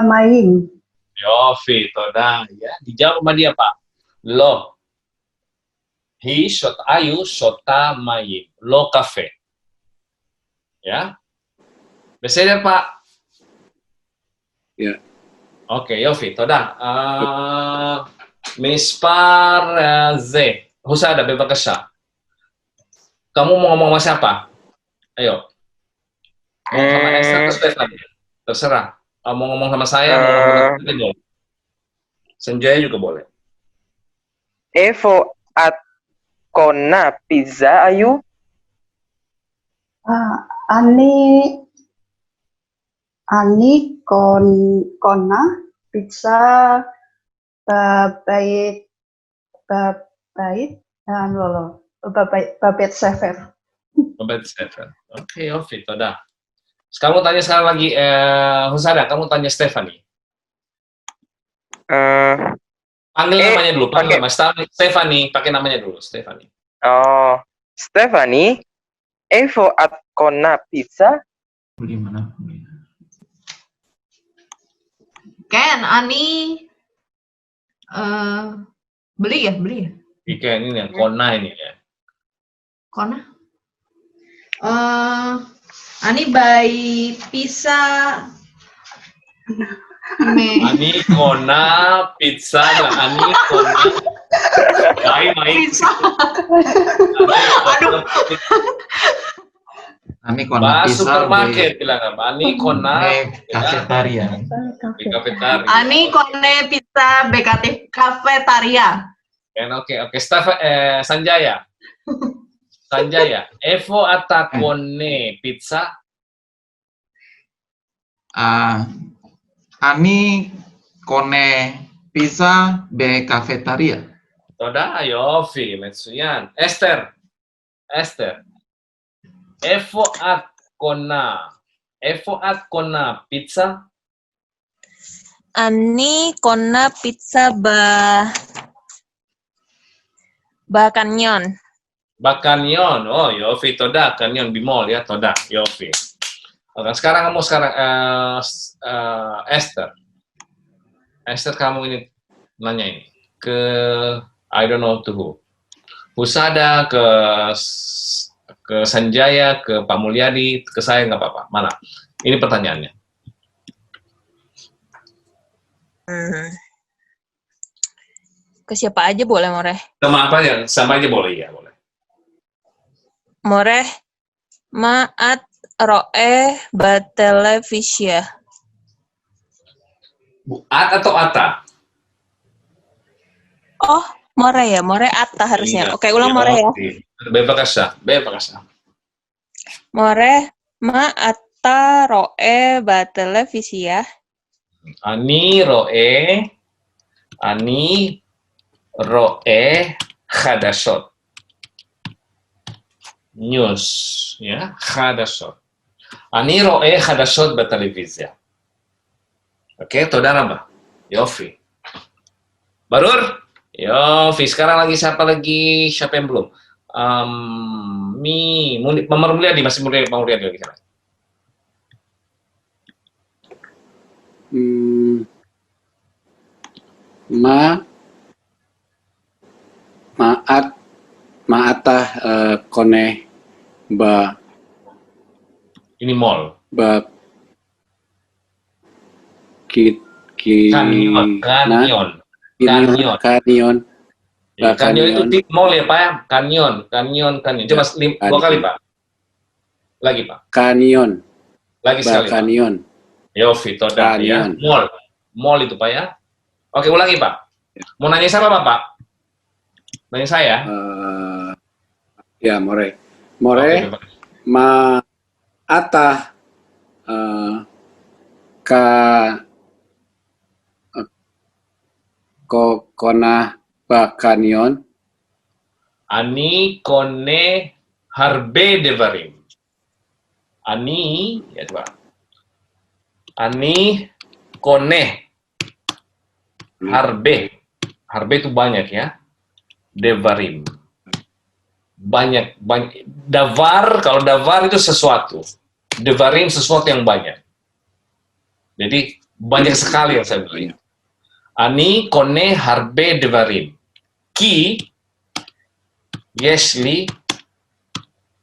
Speaker 2: main.
Speaker 1: Yofi, toda. Ya, dijawab sama dia, Pak. Lo. Ayu, shota main. Lo kafe. Ya. Beseder, Pak.
Speaker 3: Ya.
Speaker 1: Oke, Yofi, toda. Mispar Z. Husada, bebakasya. Kamu mau ngomong sama siapa? Ayo. Mau sama Esther atau Stefan? Terserah. Mau ngomong sama saya, mau ngomong sama Stefan boleh. Senjaya juga boleh.
Speaker 4: Evo at kona pizza Ayu?
Speaker 2: Ani kona pizza babet sefer.
Speaker 1: Babet Stefan. Oke, Yofi, toda. Kamu tanya sekarang lagi, Husada, kamu tanya Stephanie. Panggil namanya dulu, panggil nama Stephanie, pakai namanya dulu, Stephanie.
Speaker 4: Oh, Stephanie, Evo at kona pizza?
Speaker 5: Bagaimana?
Speaker 6: Ken, Ani beli ya?
Speaker 1: Ikan ini yang kona ini ya.
Speaker 6: Kona? Ani buy pizza.
Speaker 1: Ani kona pizza, Ani kona. Main.
Speaker 6: Pizza. Aduh.
Speaker 5: Ani kona
Speaker 1: Bah,
Speaker 5: pizza
Speaker 1: supermarket bilang apa? Ani kona
Speaker 5: kafetaria.
Speaker 1: di kafetaria.
Speaker 6: Ani kone pizza BKT kafetaria.
Speaker 1: Oke. Sanjaya. Evo ata kone pizza.
Speaker 5: Ani kone pizza be kafetaria.
Speaker 1: Toda, Yofi, Metsuyan. Esther. Evo at kona pizza.
Speaker 7: Ani kona pizza ba kanyon.
Speaker 1: Bakanyon. Oh, Yofi, toda. Kanyon bimol ya, toda. Yofi. Oke, sekarang Esther. Esther, kamu ini nanya ini ke I don't know to who. Husada, ke Sanjaya, ke Pak Mulyadi, ke saya nggak apa-apa. Mana? Ini pertanyaannya.
Speaker 7: Ke siapa aja boleh, Moreh?
Speaker 1: Sama apa ya? Sama aja boleh ya, boleh.
Speaker 7: Moreh, ma'at ro'eh batelevisia.
Speaker 1: At atau ata?
Speaker 7: Oh, Moreh ya, Moreh atta harusnya.
Speaker 1: Iya.
Speaker 7: Oke, ulang Moreh ya.
Speaker 1: Bebakasa.
Speaker 7: Moreh, ma'atta ro'eh batelevisia.
Speaker 1: Ani roe khadashot. News, ya, khadashot. Ani roe khadashot batelevisia. Oke, toda raba. Yofi. Barur? Yofi, sekarang lagi siapa yang belum? Mamar Mulyadi, masih Mulyadi lagi sekarang.
Speaker 3: Maatah kone ba
Speaker 1: Ini mall.
Speaker 3: ba
Speaker 1: Kanyon.
Speaker 3: Kanyon
Speaker 1: Kanyon itu di mall ya, Pak ya? Kanyon. Coba 2 kali, Pak. Lagi, Pak.
Speaker 3: Kanyon
Speaker 1: Lagi sekali, Pak.
Speaker 3: Kanyon
Speaker 1: Yofi, toda ya. Mall itu, Pak ya. Oke, ulangi, Pak. Mau nanya siapa, Pak? Nanya saya?
Speaker 3: Ya, More.
Speaker 1: Oke,
Speaker 3: Ma atah kona ba kanyon.
Speaker 1: Ani kone harbe devarim. Ani, ya coba. Ani kone harbe. Harbe itu banyak ya. Devarim. Banyak. Davar, kalau davar itu sesuatu. Devarim sesuatu yang banyak. Jadi banyak sekali yang saya beli. Ani kone harbe devarim. Ki yesli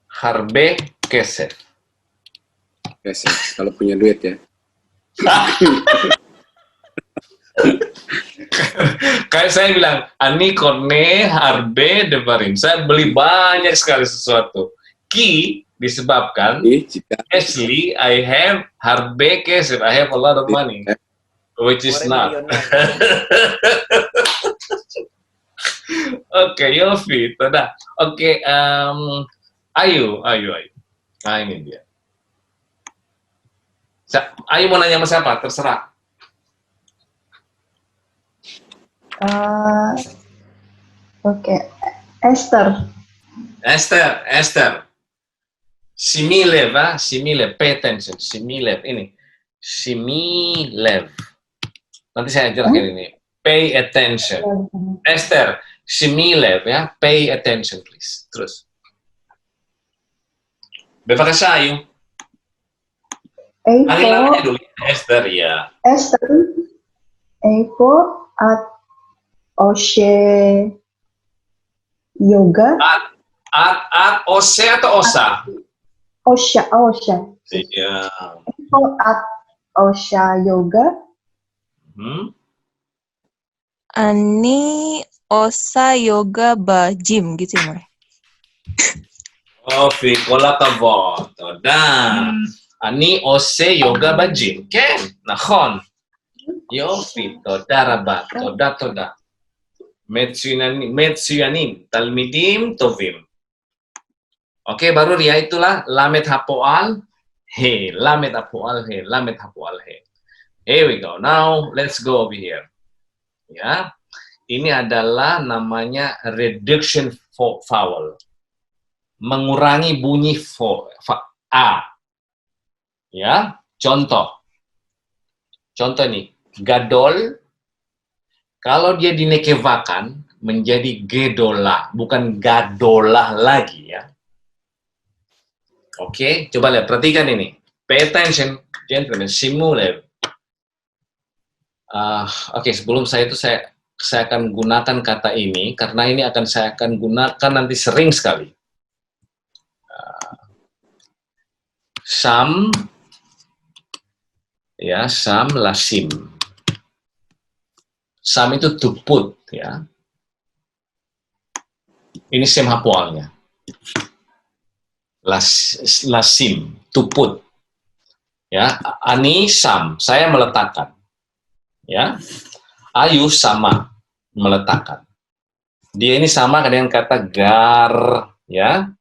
Speaker 1: harbe kesef.
Speaker 3: Kalau punya duit ya.
Speaker 1: Kayak saya bilang, ani kone harbe devarim. Saya beli banyak sekali sesuatu. Ki disebabkan,
Speaker 3: Jika
Speaker 1: actually I have harbe kesef. I have a lot of money, which is not. Oke, Yofi, toda. Oke, Ayu. Nah, ini dia. Ayu mau nanya sama siapa? Terserah.
Speaker 2: Oke, Esther.
Speaker 1: Esther. Similev, Similev, pay attention. Similev, ini. Similev. Nanti saya ajarkan ini. Pay attention. Esther, Similev, ya. Pay attention, please. Terus. Bevakasya, Ayu. Panggil namanya dulu. Esther, ya.
Speaker 2: Esther. Eiko at Oshe Yoga.
Speaker 1: At Ose atau Osa?
Speaker 2: Osha.
Speaker 1: Iya.
Speaker 2: Eiko at Osha Yoga.
Speaker 7: Ani osa yoga ba gym gitu ya, More?
Speaker 1: כל הכבוד, תודה. אני עושה יוגה בג'ים, כן, נכון. יופי, תודה רבה, תודה. מצוינים, תלמידים טובים. אוקיי, ברור, ya itulah lamet hapoal, he, lamet hapoal, he. Here we go, now let's go over here. Ya, ini adalah namanya reduction vowel. Mengurangi bunyi A. Ya, contoh nih, gadol, kalau dia dinekevakan menjadi gedola, bukan gadolah lagi ya. Oke, coba lihat, perhatikan ini. Pay attention, gentlemen, simulev. Oke, sebelum saya akan gunakan kata ini, karena ini saya akan gunakan nanti sering sekali. Sam, ya, sam lasim. Sam itu to put, ya. Ini sem hapoalnya. Lasim, to put. Ya, ani sam, saya meletakkan. Ya. Ayu sama, meletakkan. Dia ini sama dengan kata gar, ya.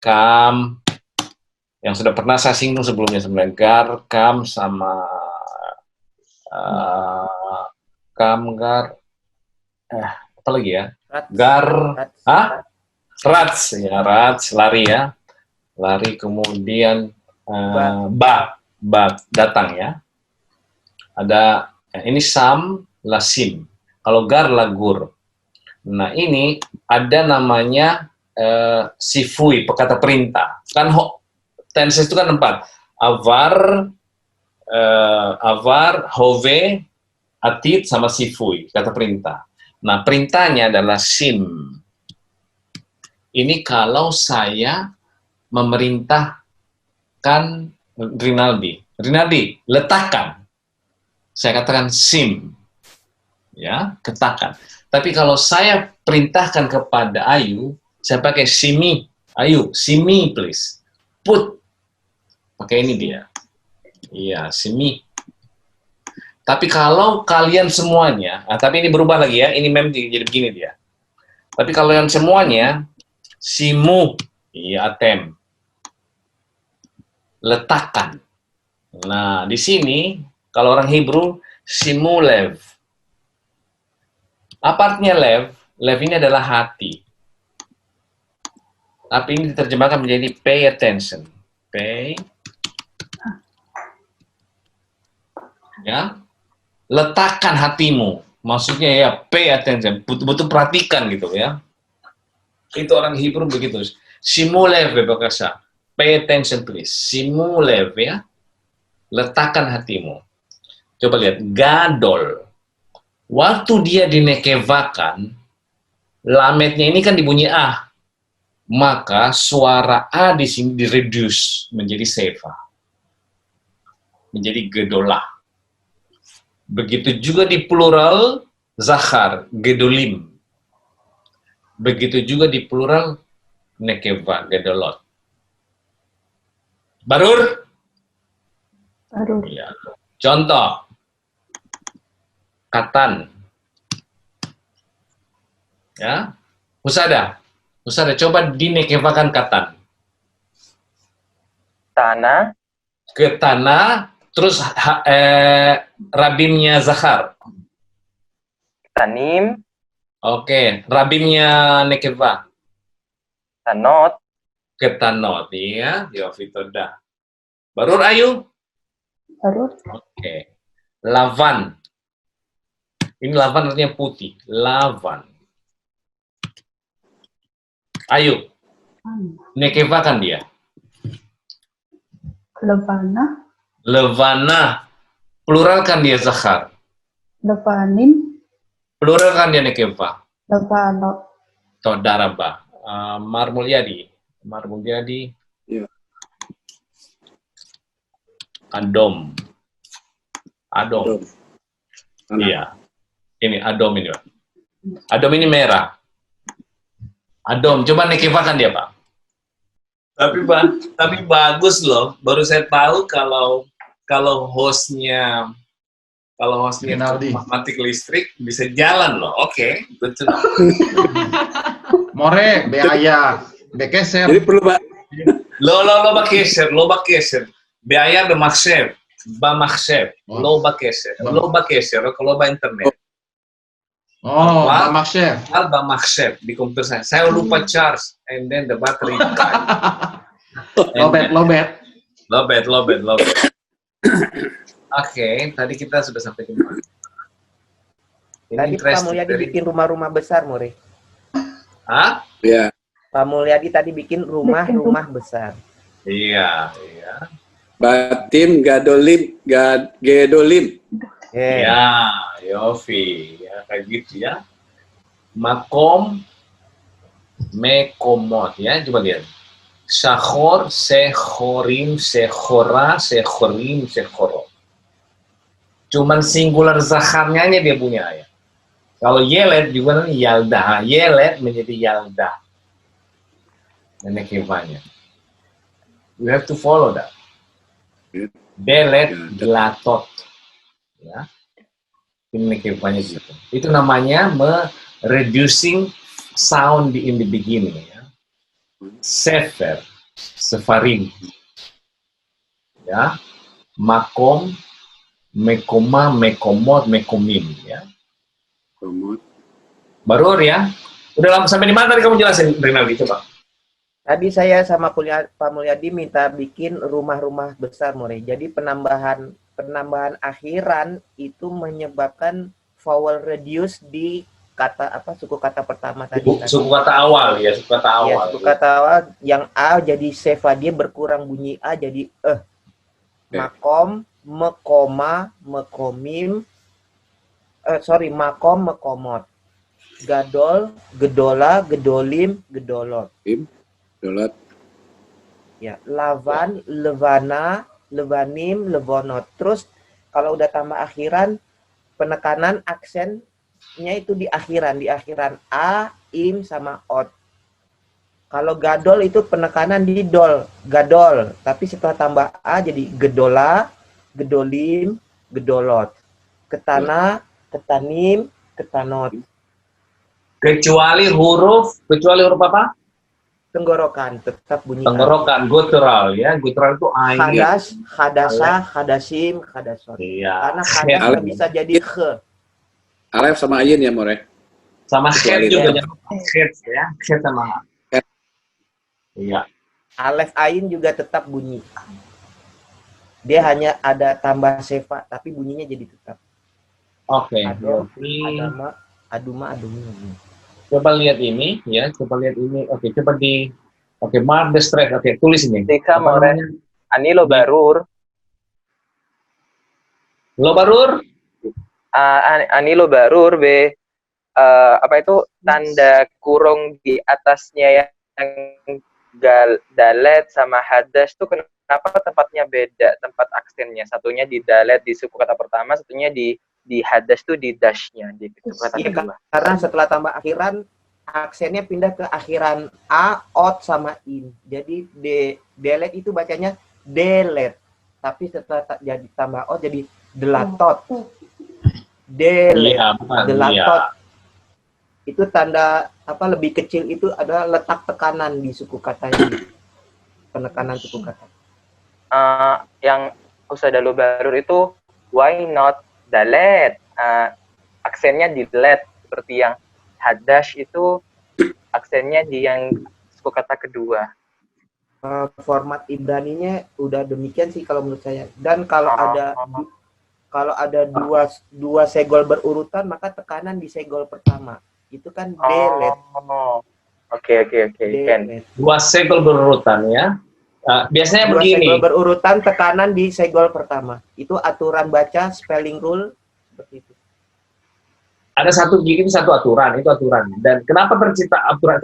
Speaker 1: Kam, yang sudah pernah saya singgung sebelumnya sebenarnya, gar, kam, sama gar, apa lagi ya? Gar, rats, ya, rats, lari ya, lari, kemudian datang ya. Ada, ini sam, lasim. Kalau gar, lagur. Nah ini ada namanya sifui, kata perintah. Kan tenses itu kan 4. Avar, hove, atit, sama sifui, kata perintah. Nah, perintahnya adalah sim. Ini kalau saya memerintahkan Rinaldi, letakkan. Saya katakan sim. Ya, letakkan. Tapi kalau saya perintahkan kepada Ayu, saya pakai simi. Ayu, simi please. Put. Pakai ini dia. Iya, simi. Tapi kalau kalian semuanya, tapi ini berubah lagi ya, ini memang jadi begini dia. Tapi kalau yang semuanya, simu, iya, atem. Letakkan. Nah, di sini, kalau orang Hebrew, simulev. Apa artinya lev? Lev ini adalah hati. Tapi ini diterjemahkan menjadi pay attention. Pay. Ya. Letakkan hatimu. Maksudnya ya pay attention. Betul-betul perhatikan gitu ya. Itu orang Hebrew begitu. Shimu lev bebakasa. Pay attention please. Shimu lev ya. Letakkan hatimu. Coba lihat. Gadol. Waktu dia dinekevakan, lametnya ini kan dibunyi A. Maka suara A di sini direduce menjadi seva. Menjadi gedolah. Begitu juga di plural zachar, gedolim. Begitu juga di plural nekeva, gedolot. Barur?
Speaker 2: Baru.
Speaker 1: Ya. Contoh. Katan. Ya. Usada, coba dinekevakan katan.
Speaker 4: Tanah,
Speaker 1: Ke tanah, terus rabimnya zachar.
Speaker 4: tanim,
Speaker 1: Oke, rabimnya nekeva.
Speaker 4: tanot,
Speaker 1: Ke tanot, ya. Yofitoda. Barur ayu?
Speaker 2: Baru.
Speaker 1: Oke. Lavan. Ini lavan artinya putih. Lavan. Ayo, nekeva kan dia.
Speaker 2: Levana.
Speaker 1: Levana. Plural kan dia zachar.
Speaker 2: Levanim.
Speaker 1: Plural kan dia nekeva.
Speaker 2: Levano.
Speaker 1: Todaraba. Marmulyadi.
Speaker 3: Iya.
Speaker 1: Adom.
Speaker 3: Adom. Tanah.
Speaker 1: Iya. Ini adom ini, Pak. Adom ini merah. Adom, coba nekevakan dia, Pak. Tapi bagus loh. Baru saya tahu kalau hostnya
Speaker 5: Rinaldi.
Speaker 1: matematik listrik bisa jalan loh. Oke, good to know.
Speaker 5: More, beaya, bekeser.
Speaker 3: Jadi perlu Pak.
Speaker 1: lo bakeser. Biaya bemakseb. Lo bakeser, kalau internet.
Speaker 5: Oh,
Speaker 1: Apa?
Speaker 5: maksher.
Speaker 1: Alba makseb di komputer saya lupa charge, and then the battery died.
Speaker 5: Lobet.
Speaker 1: Lobet. Oke, tadi kita sudah sampai di mana? Ini
Speaker 8: Tadi Pak
Speaker 1: interesting,
Speaker 8: Mulyadi
Speaker 1: very-
Speaker 8: bikin rumah-rumah besar, More.
Speaker 1: Hah?
Speaker 3: Ya.
Speaker 8: Pak Mulyadi tadi bikin rumah-rumah besar.
Speaker 1: Iya.
Speaker 3: Batim, gadolim, gedolim.
Speaker 1: Ya, Yofi, ya kayak gitu ya. Makom, mekomot ya, coba lihat. Shachor, sechorim, sechora, sechorim, sechoro. Cuman singular zakharnya aja dia punya ya. Kalau yelet juga nanti yalda, yelet menjadi yalda. Nenek kevanya. You have to follow that. Belet, gelatot. Ya. Ini kevanya gitu. Itu namanya reducing sound in the beginning ya. Sefer, sefarim. Ya. Makom, mekoma, mekomot, mekomim ya.
Speaker 3: Komod.
Speaker 1: Baru ya. Udah sampai di mana tadi kamu jelasin Rinaldi itu, Pak?
Speaker 8: Tadi saya sama Pak Mulyadi minta bikin rumah-rumah besar, More. Jadi penambahan akhiran itu menyebabkan vowel reduce di kata suku kata pertama tadi.
Speaker 1: Suku kata awal ya, suku kata awal.
Speaker 8: Ya, suku kata awal yang A jadi seva, dia berkurang bunyi A jadi Makom, mekoma, mekomim. Makom, mekomot. Gadol, gedola, gedolim, gedolot.
Speaker 3: Dolot.
Speaker 8: Ya, lavan, levana, levanim, levonot. Terus kalau udah tambah akhiran, penekanan aksennya itu di akhiran a, im sama ot. Kalau gadol itu penekanan di dol, gadol. Tapi setelah tambah a jadi gedola, gedolim, gedolot. Ketana, ketanim, ketanot.
Speaker 1: Kecuali huruf apa?
Speaker 8: Tenggorokan tetap bunyi.
Speaker 1: Tenggorokan, guttural ya. Guttural itu ain.
Speaker 8: Hadas, hadasah, hadasim, hadasot.
Speaker 1: Iya.
Speaker 8: Karena hadas nggak bisa jadi khe.
Speaker 3: Alef sama ayin ya, More.
Speaker 1: Sama head
Speaker 3: Kecuali
Speaker 1: juga
Speaker 3: dia.
Speaker 1: ya. Head ya. Head sama Iya.
Speaker 8: Alef Ain juga tetap bunyi. Dia hanya ada tambah sefa, tapi bunyinya jadi tetap.
Speaker 1: Oke.
Speaker 8: Adom,
Speaker 1: Berarti
Speaker 8: adama, aduma, adumi.
Speaker 1: coba lihat ini, ya. Coba lihat ini. Oke, coba di. Oke, mark the stress. Oke, tulis ini.
Speaker 4: Tika
Speaker 1: Apa
Speaker 4: more.
Speaker 1: namanya?
Speaker 4: Ani lo barur.
Speaker 1: Lo barur?
Speaker 4: Ani lo barur be apa itu tanda kurung di atasnya yang dalet sama hadas tuh kenapa tempatnya beda, tempat aksennya, satunya di dalet di suku kata pertama, satunya di hadas tuh di dashnya di suku kata
Speaker 8: Iya,
Speaker 4: kedua.
Speaker 8: karena setelah tambah akhiran aksennya pindah ke akhiran a, ot sama in. Jadi delet itu bacanya delet, tapi setelah jadi tambah ot jadi delatot. Delet,
Speaker 1: Iya, bukan.
Speaker 8: delatot.
Speaker 1: Iya.
Speaker 8: Itu tanda apa lebih kecil itu adalah letak tekanan di suku katanya. Penekanan suku kata.
Speaker 4: Yang usada lo barur itu why not dalet, aksennya di let, seperti yang hadash itu aksennya di yang suku kata kedua.
Speaker 8: Format Ibraninya udah demikian sih kalau menurut saya. Dan kalau ada dua segol berurutan, maka tekanan di segol pertama. Itu kan delet.
Speaker 4: Oke.
Speaker 8: Delet.
Speaker 1: Dua segel berurutan, ya. Biasanya
Speaker 8: Dua
Speaker 1: begini.
Speaker 8: segol berurutan, tekanan di segol pertama. Itu aturan baca spelling rule seperti itu.
Speaker 1: Ada satu gigi, satu aturan, itu aturan. Dan kenapa tercipta aturan?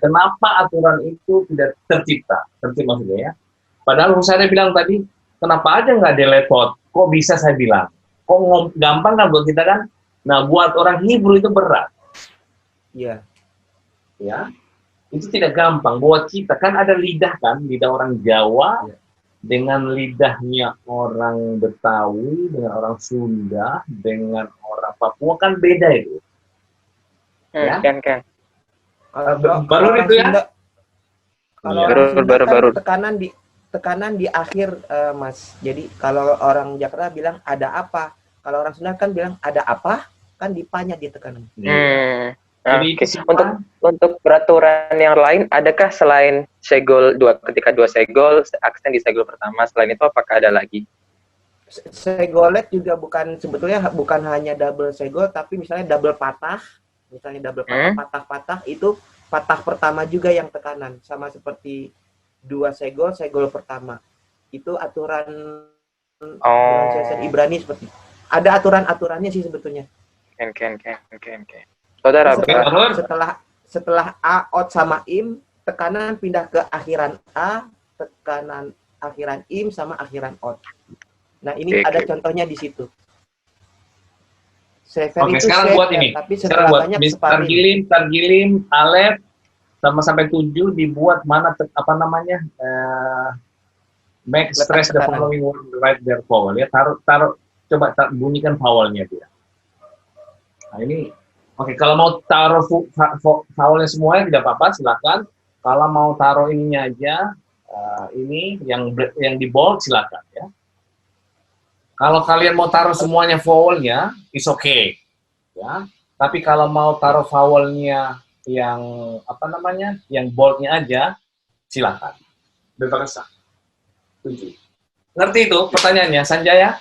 Speaker 1: Kenapa aturan itu tidak tercipta? Tercipta maksudnya, ya. Padahal Husada bilang tadi, kenapa aja nggak delepot? Kok bisa saya bilang? Kok gampang kan buat kita kan? Nah, buat orang Hebrew itu berat.
Speaker 8: Iya.
Speaker 1: Ya, itu tidak gampang buat kita. Kan ada lidah kan, lidah orang Jawa dengan lidahnya orang Betawi, dengan orang Sunda, dengan orang Papua kan beda itu. Ya?
Speaker 4: Kan.
Speaker 1: Baru itu ya?
Speaker 8: Kalau
Speaker 1: Iya.
Speaker 8: orang Sunda kan
Speaker 4: Baru.
Speaker 8: tekanan di akhir, Mas. Jadi kalau orang Jakarta bilang ada apa, kalau orang Sunda kan bilang ada apa, kan dipanya dia tekanan.
Speaker 1: Jadi
Speaker 4: Oke.
Speaker 1: itu semua-
Speaker 4: Untuk peraturan yang lain, adakah selain segol ketika dua segol aksen di segol pertama, selain itu apakah ada lagi?
Speaker 8: Segolet juga sebetulnya bukan hanya double segol, tapi misalnya double patah, patah-patah itu patah pertama juga yang tekanan, sama seperti dua segol pertama. Itu aturan pronunciation Ibrani seperti. Ada aturannya sih sebetulnya.
Speaker 4: Ken. Saudara,
Speaker 8: Setelah a, ot sama im, tekanan pindah ke akhiran a, tekanan akhiran im sama akhiran ot. Nah, ini ada contohnya di situ. Sefer
Speaker 1: Oke,
Speaker 8: itu
Speaker 1: sekarang buat
Speaker 8: sefer,
Speaker 1: ini.
Speaker 8: tapi
Speaker 1: Sekarang
Speaker 8: setelah
Speaker 1: buat
Speaker 8: banyak separin.
Speaker 1: targilim, alef sama sampai 7 dibuat mana make
Speaker 8: Letak
Speaker 1: stress the
Speaker 8: tekanan.
Speaker 1: following word right their vowel, ya. Coba bunyikan vowelnya dia. Nah, ini oke, kalau mau taruh vowelnya semuanya tidak apa-apa, silakan. Kalau mau taruh ininya aja, ini yang di bold silakan, ya. Kalau kalian mau taruh semuanya vowelnya, it's okay, ya. Tapi kalau mau taruh vowelnya yang yang boldnya aja, silakan. Bebas. Setuju. Ngerti itu pertanyaannya, Sanjaya?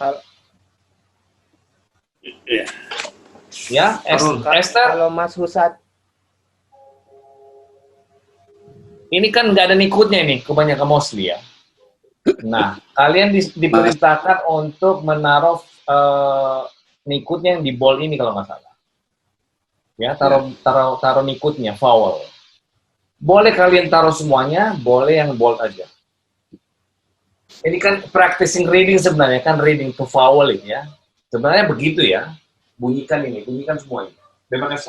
Speaker 3: Iya.
Speaker 1: Ya, Esther.
Speaker 8: Kalau Mas Husat,
Speaker 1: Ini kan nggak ada nikutnya ini, kebanyakan mostly ya. Nah, kalian diperintahkan untuk menaruh nikutnya yang di bold ini kalau nggak salah. Ya, taruh nikutnya, vowel. Boleh kalian taruh semuanya, boleh yang bold aja. Ini kan practicing reading sebenarnya, kan reading to vowel ini ya. Sebenarnya begitu ya. Bunyikan semua ini. Bebas.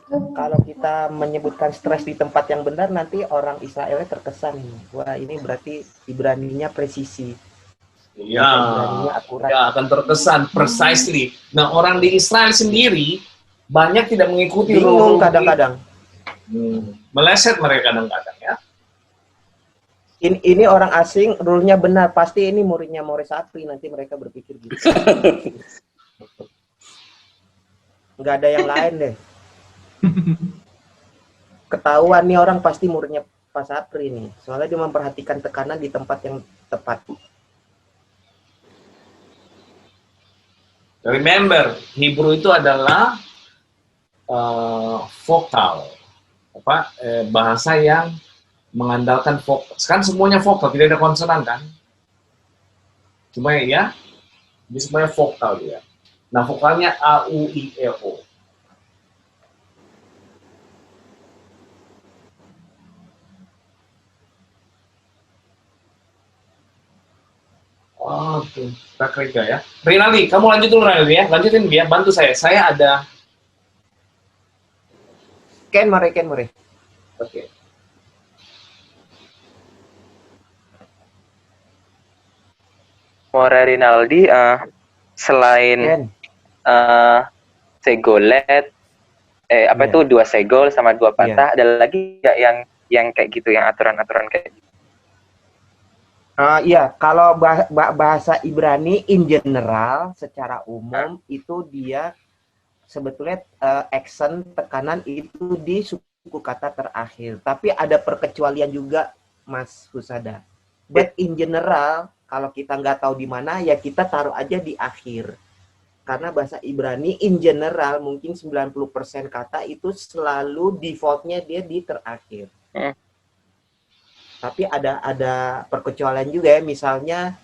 Speaker 8: kalau kita menyebutkan stres di tempat yang benar, nanti orang Israelnya terkesan ini. Wah, ini berarti Ibraninya presisi.
Speaker 1: Iya.
Speaker 8: Ibraninya akurat.
Speaker 1: Ya, akan terkesan precisely. Nah, orang di Israel sendiri banyak tidak mengikuti
Speaker 8: Bingung kadang-kadang.
Speaker 1: Meleset mereka kadang-kadang ya.
Speaker 8: Ini orang asing, rule-nya benar. Pasti ini muridnya Mores Sapri, nanti mereka berpikir gitu. Nggak ada yang lain deh. ketahuan nih orang pasti muridnya Pak Sapri nih. Soalnya dia memperhatikan tekanan di tempat yang tepat.
Speaker 1: Remember, Hebrew itu adalah vokal, bahasa yang mengandalkan vokal. Kan semuanya vokal, tidak ada konsonan kan? Cuma ya, ini semuanya vokal dia. Nah, vokalnya A, U, I, E, O. Oh, tuh, kita kerja ya. Rinaldi, kamu lanjut dulu Rinaldi ya. Lanjutin ya, bantu saya. Saya ada.
Speaker 8: Ken more.
Speaker 1: Oke.
Speaker 4: More Rinaldi, selain
Speaker 8: Ken.
Speaker 4: segolet,
Speaker 8: Iya.
Speaker 4: itu 2 segol sama 2 patah, ada lagi nggak yang kayak gitu, yang aturan-aturan kayak gitu?
Speaker 8: Iya, kalau bahasa Ibrani in general secara umum itu dia sebetulnya accent tekanan itu di suku kata terakhir. Tapi ada perkecualian juga, Mas Husada. But in general, kalau kita nggak tahu di mana, ya kita taruh aja di akhir. Karena bahasa Ibrani in general mungkin 90% kata itu selalu defaultnya dia di terakhir. Tapi ada perkecualian juga ya, misalnya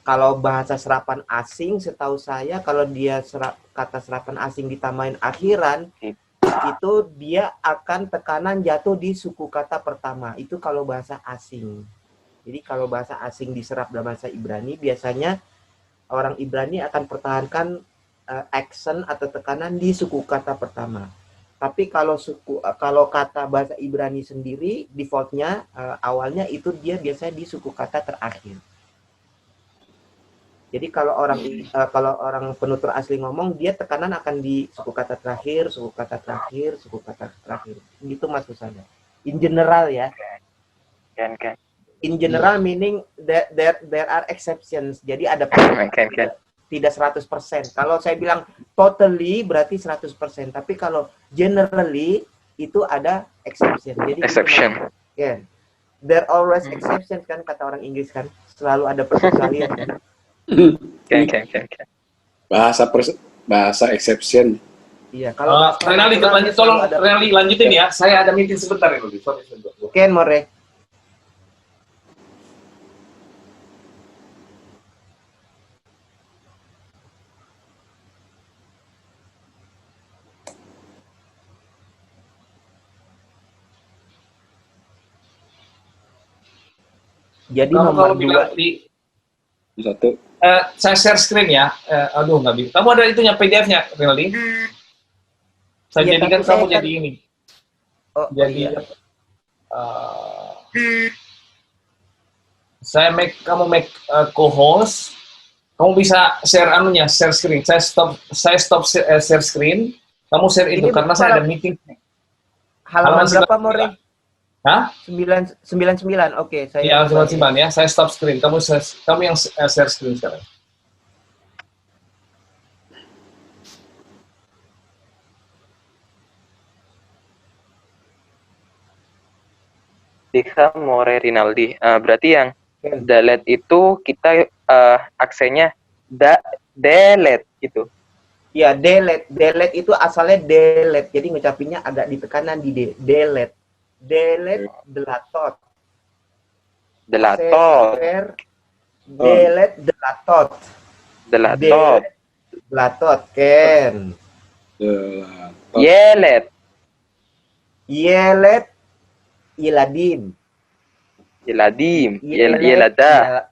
Speaker 8: kalau bahasa serapan asing, setahu saya kalau dia kata serapan asing ditambahin akhiran, itu dia akan tekanan jatuh di suku kata pertama. Itu kalau bahasa asing. Jadi kalau bahasa asing diserap dalam bahasa Ibrani, biasanya orang Ibrani akan pertahankan accent atau tekanan di suku kata pertama. Tapi kalau kata bahasa Ibrani sendiri defaultnya awalnya itu dia biasanya di suku kata terakhir. Jadi kalau orang penutur asli ngomong, dia tekanan akan di suku kata terakhir, suku kata terakhir, suku kata terakhir. Gitu Mas Husada. In general ya.
Speaker 4: Kan.
Speaker 8: In general meaning there are exceptions. Jadi ada tidak 100%. Kalau saya bilang totally berarti 100%. Tapi kalau generally itu ada exception. Jadi
Speaker 4: Exception.
Speaker 8: yeah. There always exceptions kan kata orang Inggris kan. Selalu ada perkecualian kan.
Speaker 4: Kan.
Speaker 3: Bahasa exception.
Speaker 8: Iya, kalau
Speaker 1: Rinaldi, tolong Rinaldi lanjutin ya. Saya ada meeting sebentar ya, sorry.
Speaker 8: Ken more. Jadi
Speaker 1: Kamu
Speaker 8: nomor
Speaker 1: kalau bilang
Speaker 8: 2
Speaker 1: di
Speaker 3: Satu.
Speaker 1: saya share screen ya. Aduh, nggak bisa. Kamu ada itunya PDF-nya, Rinaldi? Saya
Speaker 8: Iya,
Speaker 1: jadikan
Speaker 8: tapi
Speaker 1: kamu
Speaker 8: saya
Speaker 1: jadi ini.
Speaker 8: jadi
Speaker 1: Saya kamu make co-host. Kamu bisa share share screen. Saya stop share screen. Kamu share itu
Speaker 8: Ini
Speaker 1: karena saya ada meeting.
Speaker 8: halaman berapa
Speaker 1: 99.
Speaker 8: more?
Speaker 1: Hah?
Speaker 8: 99. Oke, saya
Speaker 1: Iya, simpan ya. Saya stop screen. Kamu yang share screen sekarang.
Speaker 4: Dika more Rinaldi. Berarti yang dalet itu kita aksennya delet gitu.
Speaker 8: Ya, delete. Delete itu asalnya delete. Jadi ngucapinnya agak ditekanan di delete. Delete delatot.
Speaker 4: Delatot.
Speaker 8: Delete delatot.
Speaker 4: Delatot.
Speaker 8: Delatot, Ken.
Speaker 4: Yelet.
Speaker 8: Yelet iladim.
Speaker 4: Yeladim. Yelada.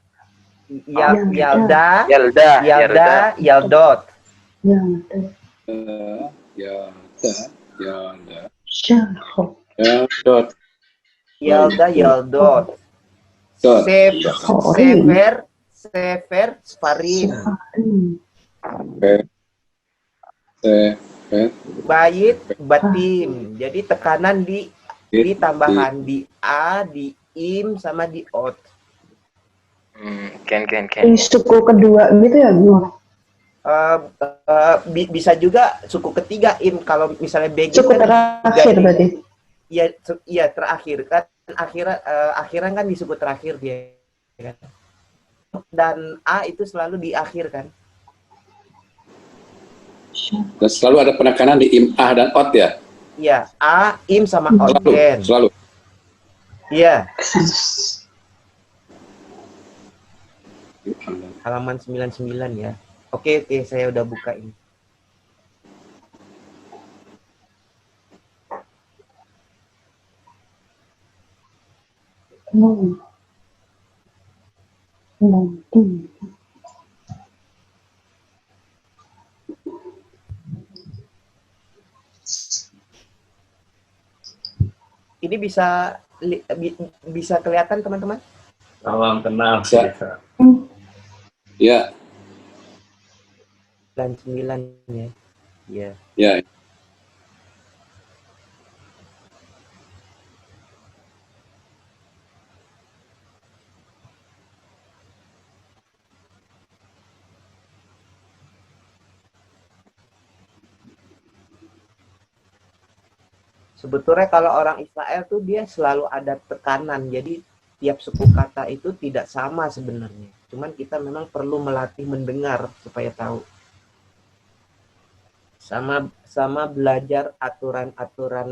Speaker 8: Yalda.
Speaker 4: Yelda.
Speaker 8: Yaldot. Yalda, Yaldot. Sefer, Sparin. Bait, batim. Jadi tekanan di tambahan di A, di im, sama di ot.
Speaker 4: Ken.
Speaker 2: Di suku kedua gitu ya, gimana?
Speaker 8: Bisa juga suku ketiga im. Kalau misalnya begitu
Speaker 2: Suku terakhir berarti.
Speaker 8: Iya terakhir kan, akhiran kan disebut terakhir dia kan. Dan A itu selalu di akhir kan.
Speaker 3: Dan selalu ada penekanan di im, ah, dan ot ya.
Speaker 8: Iya, A, im sama ot
Speaker 3: Selalu,
Speaker 8: kan.
Speaker 3: selalu.
Speaker 8: Iya. Halaman 99 ya. Oke, saya udah buka ini. Ini bisa kelihatan teman-teman?
Speaker 1: Salam kenal.
Speaker 3: Bisa. Ya,
Speaker 8: 99 ya. Iya.
Speaker 3: ya.
Speaker 8: Sebetulnya kalau orang Israel tuh dia selalu ada tekanan. Jadi tiap suku kata itu tidak sama sebenarnya. Cuman kita memang perlu melatih mendengar supaya tahu. Sama belajar aturan-aturan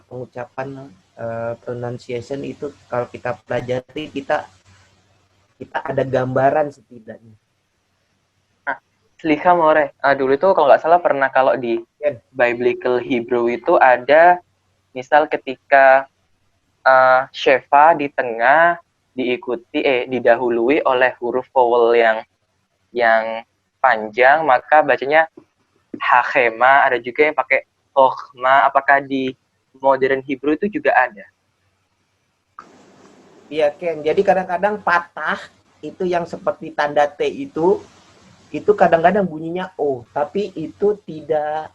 Speaker 8: pengucapan pronunciation itu kalau kita pelajari kita ada gambaran setidaknya.
Speaker 4: Slicha more. Dulu itu kalau nggak salah pernah kalau di Biblical Hebrew itu ada misal ketika Sheva di tengah didahului oleh huruf vowel yang panjang, maka bacanya Hachema. Ada juga yang pakai Chochma. Apakah di modern Hebrew itu juga ada?
Speaker 8: Iya, Ken. Jadi kadang-kadang patah itu yang seperti tanda T itu kadang-kadang bunyinya O, tapi itu tidak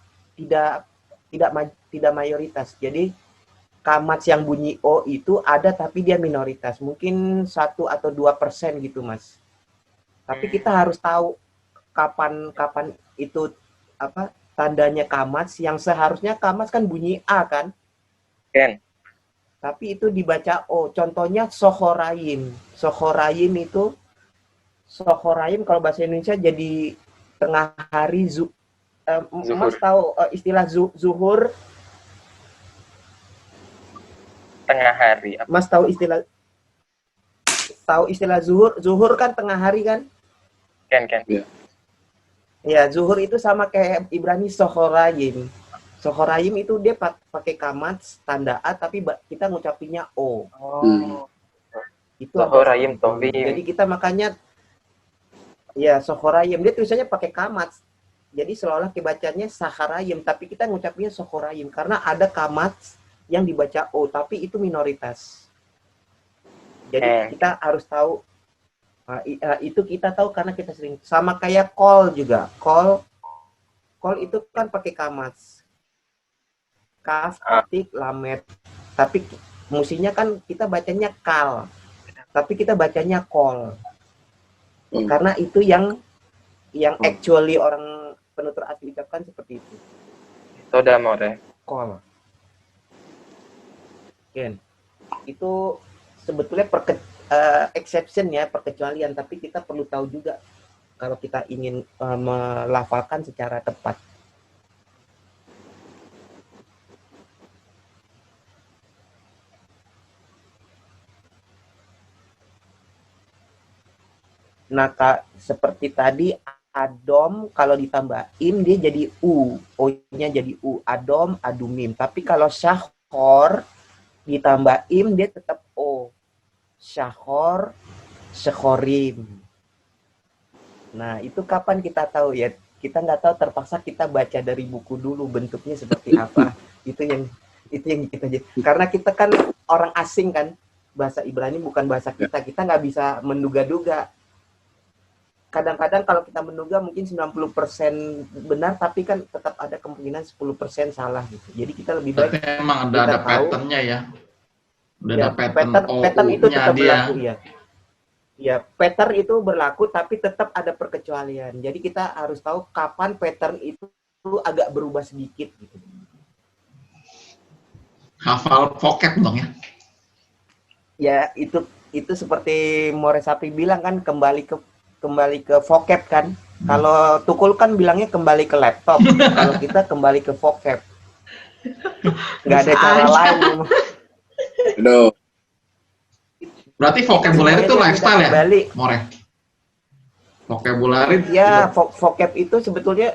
Speaker 8: mayoritas. Jadi kamats yang bunyi O itu ada tapi dia minoritas. Mungkin 1 atau 2% gitu, Mas. Tapi kita harus tahu kapan itu tandanya kamats, yang seharusnya kamats kan bunyi A kan?
Speaker 4: Ken.
Speaker 8: Tapi itu dibaca O. Contohnya Sohoraim. Sohoraim kalau bahasa Indonesia jadi tengah hari zuhur. Mas tahu istilah zuhur?
Speaker 4: Tengah hari.
Speaker 8: Mas tahu istilah zuhur? Zuhur kan tengah hari kan?
Speaker 4: Ken.
Speaker 8: Ya, zuhur itu sama kayak Ibrani Sohoraim. Sohoraim itu dia pakai kamats tanda A tapi kita ngucapinnya O. Itu
Speaker 4: Sohoraim Tovim.
Speaker 8: Jadi kita makanya ya Sohoraim, dia tulisannya pakai kamats. Jadi seolah-olah kebacanya Saharayim, tapi kita ngucapnya Sohoraim karena ada kamats yang dibaca O, tapi itu minoritas. Jadi kita harus tahu itu kita tahu karena kita sering sama kayak call juga. Call itu kan pakai kamats. Kaf, ketik, lamet. Tapi musinya kan kita bacanya kal. Tapi kita bacanya call. Karena itu yang actually orang penutur asli ucapkan seperti itu.
Speaker 4: Toda more.
Speaker 8: Call. Ken. Itu sebetulnya exception ya, perkecualian, tapi kita perlu tahu juga kalau kita ingin melafalkan secara tepat. Nah, seperti tadi adom kalau ditambah im dia jadi u, o-nya jadi u, adom, adumim. Tapi kalau syahor ditambah im dia tetap o, syahor, syahorim. Nah, itu kapan kita tahu ya? Kita nggak tahu, terpaksa kita baca dari buku dulu bentuknya seperti apa. Itu yang kita karena kita kan orang asing kan, bahasa Ibrani bukan bahasa kita nggak bisa menduga-duga. Kadang-kadang kalau kita menduga mungkin 90% benar, tapi kan tetap ada kemungkinan 10% salah gitu. Jadi kita lebih baik.
Speaker 5: Tapi emang ada pattern-nya ya. Udah
Speaker 8: Ya,
Speaker 5: ada
Speaker 8: pattern itu tetap berlaku
Speaker 5: dia.
Speaker 8: ya. Ya, pattern itu berlaku tapi tetap ada perkecualian. Jadi kita harus tahu kapan pattern itu agak berubah sedikit gitu.
Speaker 5: hafal vocab dong ya.
Speaker 8: Ya, itu seperti More Sapri bilang kan, kembali ke vocab kan. Kalau Tukul kan bilangnya kembali ke laptop. Kalau kita kembali ke vocab. Nggak ada cara lain.
Speaker 3: Aduh.
Speaker 5: Berarti vocabulary itu lifestyle ya,
Speaker 8: Kembali.
Speaker 5: More? Vocabulary.
Speaker 8: Ya, vocab itu sebetulnya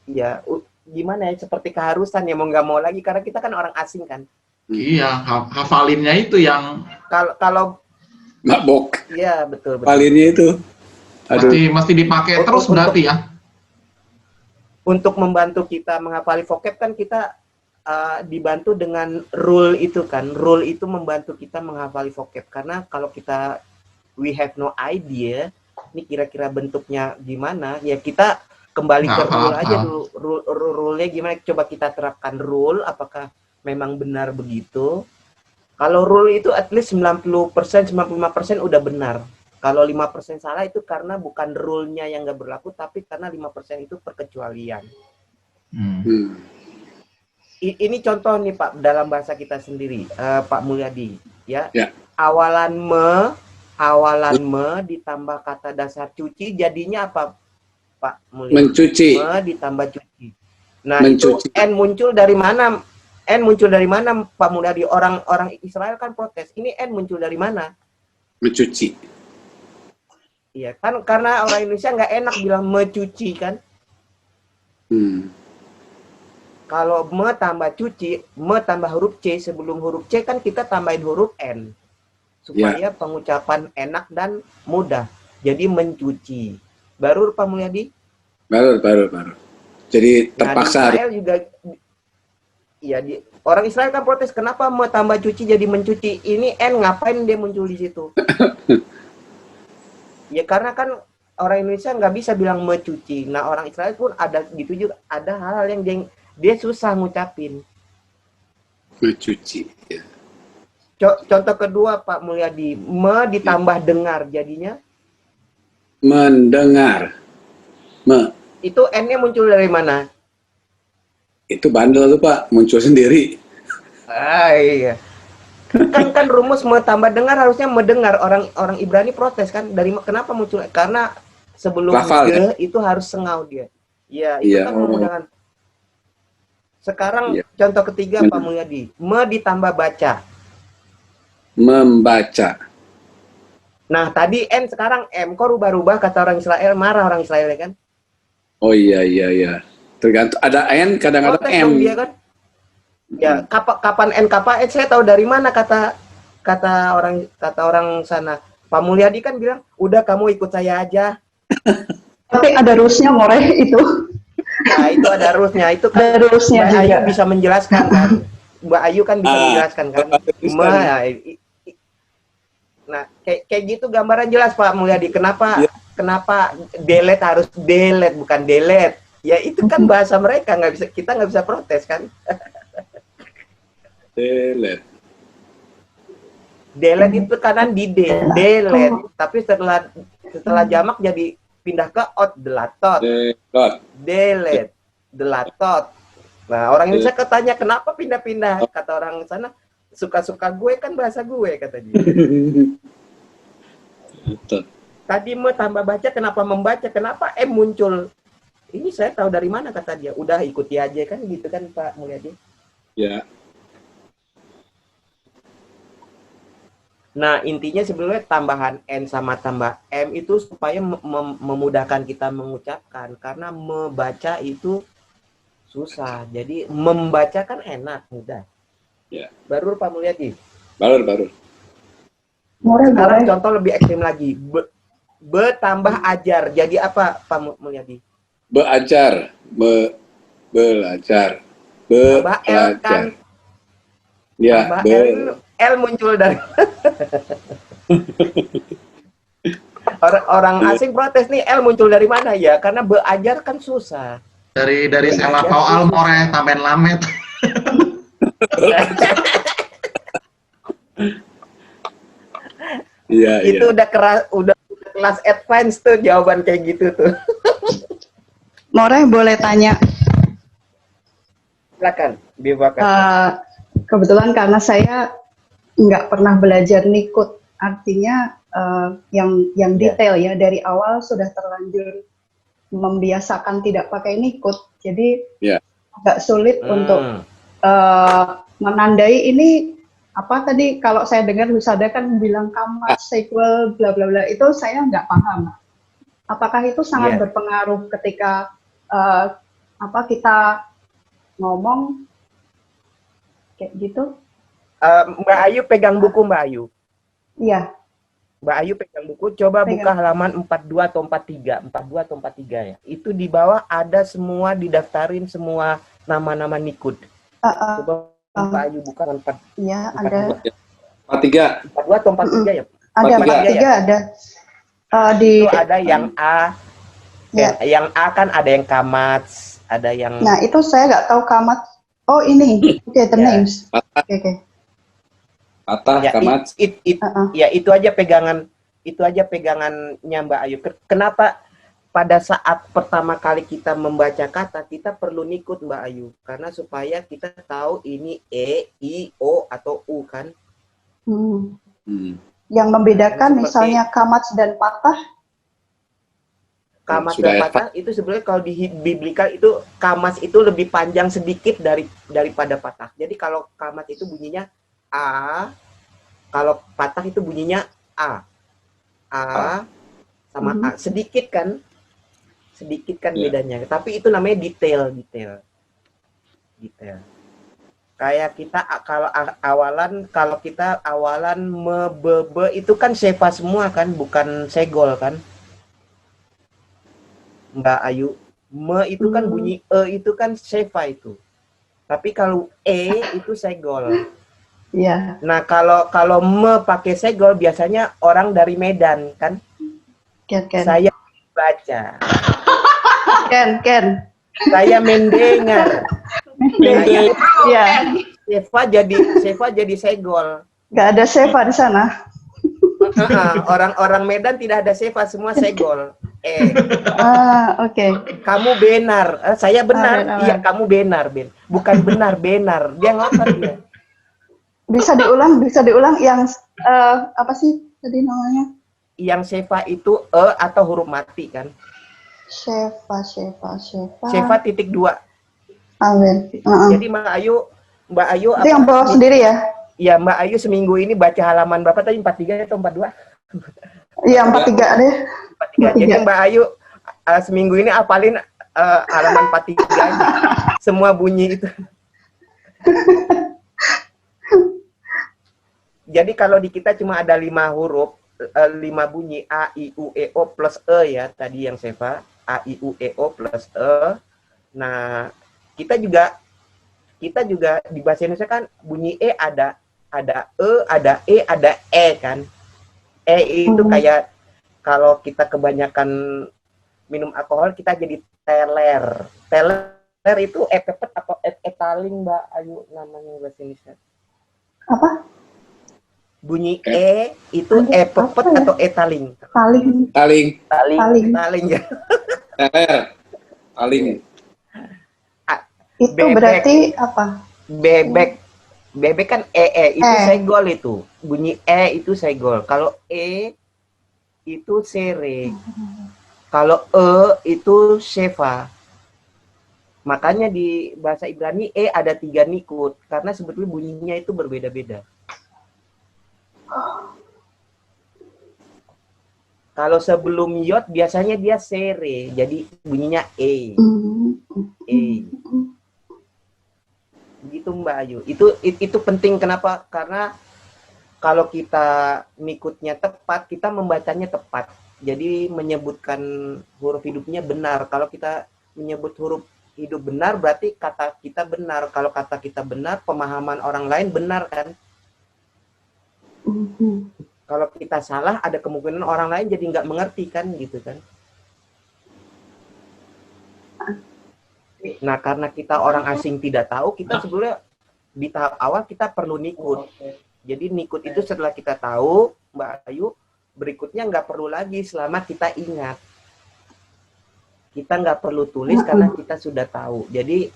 Speaker 8: ya gimana ya, seperti keharusan ya, mau nggak mau lagi karena kita kan orang asing kan.
Speaker 5: Iya, hafalinnya itu yang
Speaker 8: Kalau
Speaker 3: Mabok.
Speaker 8: iya betul.
Speaker 3: Palinnya itu. Aduh.
Speaker 5: mesti dipakai terus berarti ya.
Speaker 8: Untuk membantu kita menghafali vocab kan kita dibantu dengan rule itu kan. Rule itu membantu kita menghafali vocab karena kalau kita we have no idea ini kira-kira bentuknya gimana, ya kita kembali ke rule aja dulu. Rule-nya gimana, coba kita terapkan rule, apakah memang benar begitu. Kalau rule itu at least 90%, 95% udah benar. Kalau 5% salah itu karena bukan rule-nya yang nggak berlaku, tapi karena 5% itu perkecualian. Ini contoh nih Pak, dalam bahasa kita sendiri, Pak Mulyadi. Ya. Awalan me ditambah kata dasar cuci, jadinya apa Pak Mulyadi?
Speaker 3: Mencuci.
Speaker 8: Me ditambah cuci. Nah,
Speaker 3: Mencuci.
Speaker 8: itu N muncul dari mana? N muncul dari mana Pak Mulyadi? Orang Israel kan protes. Ini N muncul dari mana?
Speaker 3: Mencuci.
Speaker 8: Iya kan, karena orang Indonesia nggak enak bilang mencuci kan. Kalau me tambah cuci, me tambah huruf C, sebelum huruf C kan kita tambahin huruf N. Supaya pengucapan enak dan mudah. Jadi mencuci. Baru Pak Mulyadi?
Speaker 3: Baru. Jadi terpaksa.
Speaker 8: Nah, di Israel juga, ya orang Israel kan protes, kenapa me tambah cuci jadi mencuci? Ini N ngapain dia muncul di situ? Ya karena kan orang Indonesia nggak bisa bilang mencuci. Nah orang Israel pun ada gitu juga, ada hal-hal yang dia susah ngucapin.
Speaker 3: Mencuci. Ya.
Speaker 8: Contoh kedua Pak Mulyadi, me ditambah dengar jadinya?
Speaker 3: Mendengar.
Speaker 8: Itu N-nya muncul dari mana?
Speaker 3: Itu bandel tuh Pak, muncul sendiri.
Speaker 8: Iya. Kan rumus me tambah dengar harusnya mendengar. Orang Ibrani protes kan, dari kenapa muncul? Karena sebelum
Speaker 3: Lafal,
Speaker 8: ge
Speaker 3: ya?
Speaker 8: itu harus sengau dia. Ya, itu kan memudahkan. Sekarang contoh ketiga Pak Mulyadi, me ditambah baca.
Speaker 3: Membaca.
Speaker 8: Nah, tadi N sekarang M, kok rubah-rubah kata orang Israel, marah orang Israel ya kan?
Speaker 3: Oh iya. Tergantung, ada N, kadang-kadang
Speaker 8: Protes
Speaker 3: M.
Speaker 8: dong dia kan? Ya, kapan N, kapan saya tahu dari mana kata orang sana. Pak Mulyadi kan bilang, udah kamu ikut saya aja.
Speaker 2: Tapi ada rules-nya More itu.
Speaker 8: Nah, itu ada rules-nya. Itu kan
Speaker 2: Ada rules-nya
Speaker 8: Mbak Ayu
Speaker 2: juga.
Speaker 8: bisa menjelaskan kan. Mbak Ayu kan bisa menjelaskan kan. Nah, kayak gitu gambaran jelas Pak Mulyadi. Kenapa delete harus delete bukan delete? Ya itu kan bahasa mereka, kita nggak bisa protes kan.
Speaker 3: Delete.
Speaker 8: Delete itu kanan di D, delete. Tapi setelah jamak jadi pindah ke ot, delatot. Delete, delatot. Nah, orang Indonesia katanya kenapa pindah-pindah? Kata orang sana, suka-suka gue kan bahasa gue kata dia. Tadi me tambah baca, kenapa membaca? Kenapa M muncul? Ini saya tahu dari mana kata dia. Udah ikuti aja kan gitu kan Pak Mulyadi.
Speaker 3: Ya.
Speaker 8: Nah, intinya sebenarnya tambahan N sama tambah M itu supaya memudahkan kita mengucapkan. Karena membaca itu susah. Jadi membaca kan enak, mudah.
Speaker 3: Ya.
Speaker 8: Baru Pak Mulyadi.
Speaker 3: Baru.
Speaker 8: Sekarang contoh lebih ekstrim lagi. Be tambah ajar. Jadi apa Pak Mulyadi?
Speaker 3: Belajar. Belajar.
Speaker 8: Tambah L kan.
Speaker 3: Ya,
Speaker 8: Tambah L muncul dari orang asing protes nih, L muncul dari mana ya? Karena belajar kan susah.
Speaker 5: Dari Sela Paul More tambahin lamet.
Speaker 3: Iya.
Speaker 8: Itu udah kelas advance tuh jawaban kayak gitu tuh.
Speaker 2: More boleh tanya,
Speaker 8: Silakan, dibuka.
Speaker 2: kebetulan karena saya nggak pernah belajar nikut, artinya yang detail ya, dari awal sudah terlanjur membiasakan tidak pakai nikut, jadi agak sulit untuk menandai ini apa tadi, kalau saya dengar Husada kan bilang kamat, sequel, bla bla bla, itu saya nggak paham. Apakah itu sangat berpengaruh ketika kita ngomong kayak gitu?
Speaker 8: Mbak Ayu pegang buku, Mbak Ayu.
Speaker 2: Iya.
Speaker 8: Mbak Ayu pegang buku, coba buka halaman 42 atau 43, 42 atau 43 ya. Itu di bawah ada semua, didaftarin semua nama-nama nikut. Coba Mbak Ayu buka 42.
Speaker 2: Iya, ada.
Speaker 3: 43.
Speaker 8: 42 atau 43 ya?
Speaker 2: Ada 43 ada.
Speaker 8: Itu ada yang A. Yang A kan ada yang kamat, ada yang.
Speaker 2: Nah, itu saya nggak tahu kamat. Oh, ini. Oke, the names. Oke.
Speaker 3: Patah, kamat.
Speaker 8: Ya, itu aja pegangannya Mbak Ayu. Kenapa pada saat pertama kali kita membaca kata, kita perlu nikut Mbak Ayu? Karena supaya kita tahu ini E, I, O, atau U kan.
Speaker 2: Yang membedakan misalnya kamat dan patah.
Speaker 8: Kamas dan patah itu sebenarnya kalau di biblikal itu kamas itu lebih panjang sedikit daripada patah. Jadi kalau kamas itu bunyinya A, kalau patah itu bunyinya A. A sama A. Sedikit kan bedanya. Tapi itu namanya detail. Kayak kita kalau kita awalan mebebe itu kan sefa semua kan, bukan segol kan. Mbak Ayu, me itu kan bunyi e itu kan sefa itu. Tapi kalau e itu segol.
Speaker 2: Iya.
Speaker 8: Nah, kalau me pakai segol biasanya orang dari Medan kan?
Speaker 2: Ken.
Speaker 8: Saya baca.
Speaker 2: Ken.
Speaker 8: Saya mendengar.
Speaker 2: Iya.
Speaker 8: Sefa jadi segol.
Speaker 2: Nggak ada sefa di sana.
Speaker 8: Orang Medan tidak ada sefa, semua segol.
Speaker 2: Oke.
Speaker 8: Kamu benar. Saya benar. Iya, kamu benar, Ben. Bukan benar. Dia ngotot dia.
Speaker 2: Bisa diulang yang apa sih tadi namanya?
Speaker 8: Yang sefa itu atau huruf mati kan?
Speaker 2: Sefa.
Speaker 8: Sefa .2.
Speaker 2: Amin.
Speaker 8: Jadi Mbak Ayu
Speaker 2: itu yang bawa sendiri ya?
Speaker 8: Iya, Mbak Ayu seminggu ini baca halaman Bapak tadi 43 atau 42?
Speaker 2: Iya, 43 deh.
Speaker 8: 43. Jadi Mbak Ayu seminggu ini apalin halaman 43 semua bunyi itu. Jadi kalau di kita cuma ada 5 huruf, 5 bunyi A, I, U, E, O plus E ya, tadi yang Seva, A, I, U, E, O plus E. Nah, kita juga di bahasa Indonesia kan bunyi E ada E, ada E, ada E kan. E itu kayak kalau kita kebanyakan minum alkohol kita jadi teler. Teler itu pepet atau etaling Mbak Ayu namanya bahasa Indonesia.
Speaker 2: Apa?
Speaker 8: Bunyi E itu pepet atau etaling? Taling ya.
Speaker 3: Teler. Taling.
Speaker 2: Itu berarti apa?
Speaker 8: Bebek kan itu segol itu. Bunyi itu segol. Kalau E itu sere. Kalau itu sheva. Makanya di bahasa Ibrani ada 3 nikut karena sebetulnya bunyinya itu berbeda-beda. Kalau sebelum yod biasanya dia sere, jadi bunyinya E. Gitu Mbak Ayu. Itu penting kenapa? Karena kalau kita nikutnya tepat, kita membacanya tepat. Jadi menyebutkan huruf hidupnya benar. Kalau kita menyebut huruf hidup benar, berarti kata kita benar. Kalau kata kita benar, pemahaman orang lain benar kan? Kalau kita salah, ada kemungkinan orang lain jadi nggak mengerti kan, gitu kan? Nah, karena kita orang asing tidak tahu, kita sebenarnya di tahap awal kita perlu nikut. Jadi nikut itu setelah kita tahu, Mbak Ayu, berikutnya nggak perlu lagi selama kita ingat. Kita nggak perlu tulis karena kita sudah tahu. Jadi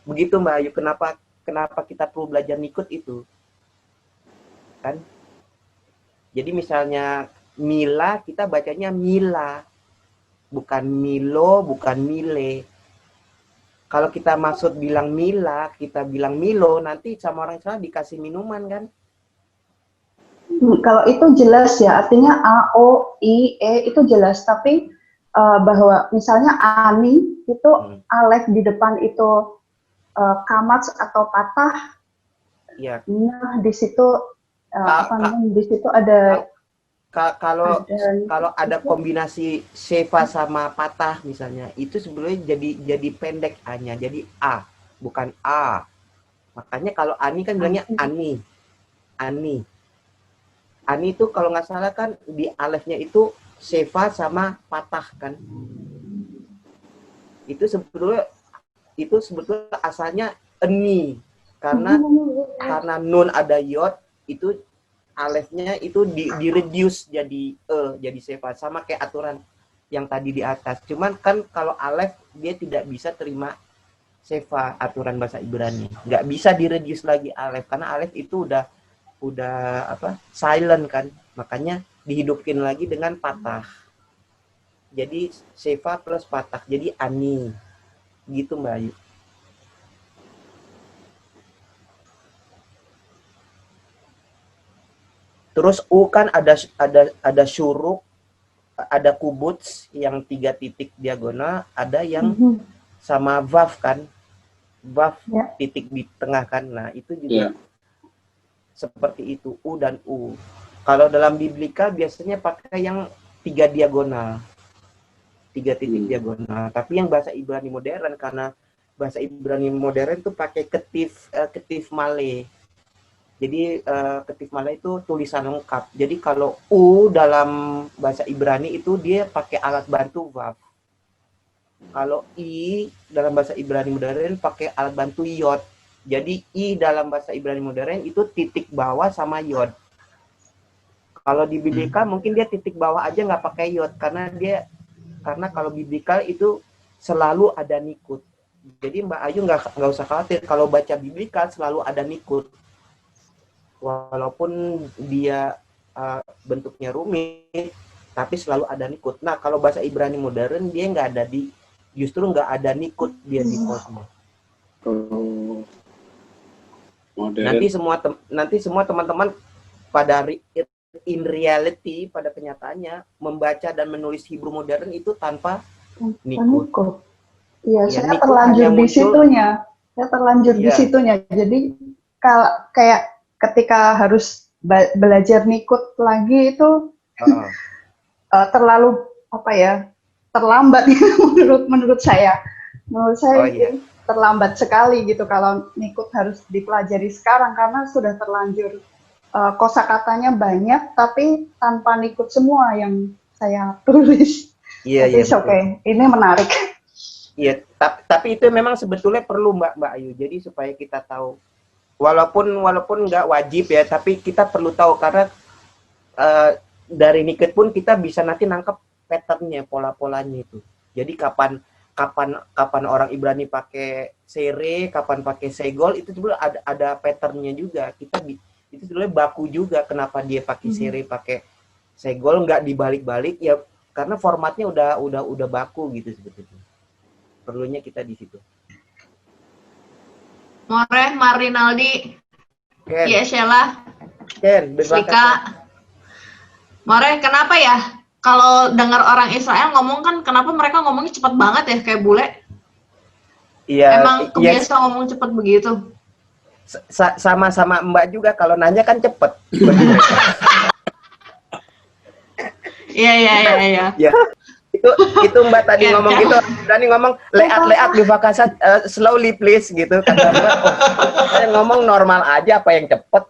Speaker 8: begitu Mbak Ayu, kenapa kenapa kita perlu belajar nikut itu. Kan? Jadi misalnya Mila, kita bacanya Mila. Bukan Milo, bukan Mile. Kalau kita maksud bilang Mila, kita bilang Milo, nanti sama orang sana dikasih minuman kan?
Speaker 2: Kalau itu jelas ya, artinya A, O, I, E itu jelas. Tapi bahwa misalnya Ani itu alef di depan itu kamats atau patah.
Speaker 8: Iya.
Speaker 2: Nah, di situ di situ ada
Speaker 8: kalau ada kombinasi seva sama patah misalnya, itu sebenarnya jadi pendek A-nya, jadi A, bukan A. Makanya kalau Ani kan bilangnya Ani. Ani itu kalau nggak salah kan di alefnya itu seva sama patah kan. Itu sebetulnya asalnya eni, karena nun ada yod, itu alefnya itu di reduce jadi jadi seva, sama kayak aturan yang tadi di atas. Cuman kan kalau alef dia tidak bisa terima seva, aturan bahasa Ibrani nggak bisa di reduce lagi alef, karena alef itu udah silent kan, makanya dihidupin lagi dengan patah. Jadi seva plus patah jadi ani gitu Mbak Ayu. Terus U kan ada syuruk, ada kubuts yang 3 titik diagonal, ada yang sama vav kan, vav titik di tengah kan. Nah itu juga seperti itu, U dan U. Kalau dalam biblika biasanya pakai yang 3 diagonal, 3 titik diagonal. Tapi yang bahasa Ibrani modern, karena bahasa Ibrani modern tuh pakai ketif male. Jadi ketif male itu tulisan lengkap. Jadi kalau U dalam bahasa Ibrani itu dia pakai alat bantu vav. Kalau I dalam bahasa Ibrani modern pakai alat bantu yod. Jadi I dalam bahasa Ibrani modern itu titik bawah sama yod. Kalau di biblika mungkin dia titik bawah aja nggak pakai yod, karena kalau biblika itu selalu ada nikut. Jadi Mbak Ayu nggak usah khawatir kalau baca biblika selalu ada nikut. Walaupun dia bentuknya rumit, tapi selalu ada nikut. Nah, kalau bahasa Ibrani modern dia justru nggak ada nikut dia di posnya. Nanti semua teman-teman pada in reality, pada kenyataannya membaca dan menulis Hebrew modern itu tanpa nikut.
Speaker 2: Iya, saya terlanjur di situnya. Di situnya. Jadi kayak ketika harus belajar nikut lagi itu terlalu terlambat menurut saya. Terlambat sekali gitu kalau nikut harus dipelajari sekarang, karena sudah terlanjur kosakatanya banyak tapi tanpa nikut semua yang saya tulis. Iya. Oke. Ini menarik.
Speaker 8: Iya, tapi itu memang sebetulnya perlu Mbak Ayu. Jadi supaya kita tahu. Walaupun nggak wajib ya, tapi kita perlu tahu, karena dari nikut pun kita bisa nanti nangkep patternnya, pola-polanya itu. Jadi kapan orang Ibrani pakai sere, kapan pakai segol, itu sebenarnya ada patternnya juga. Itu sebenarnya baku juga kenapa dia pakai sere, pakai segol, nggak dibalik-balik ya, karena formatnya udah baku gitu sebetulnya. Perlunya kita di situ.
Speaker 6: More, Marinaldi, Sheila, Slika. More, kenapa ya? Kalau dengar orang Israel ngomong kan, kenapa mereka ngomongnya cepat banget ya, kayak bule?
Speaker 8: Iya.
Speaker 6: Emang kebiasa ngomong cepat begitu?
Speaker 8: Sama-sama Mbak juga, kalau nanya kan cepet.
Speaker 6: Iya.
Speaker 8: Ya. Itu Mbak tadi ngomong gitu, Dani ngomong leat bivakasat slowly please gitu, kata Mbak. Saya ngomong normal aja, apa yang cepet.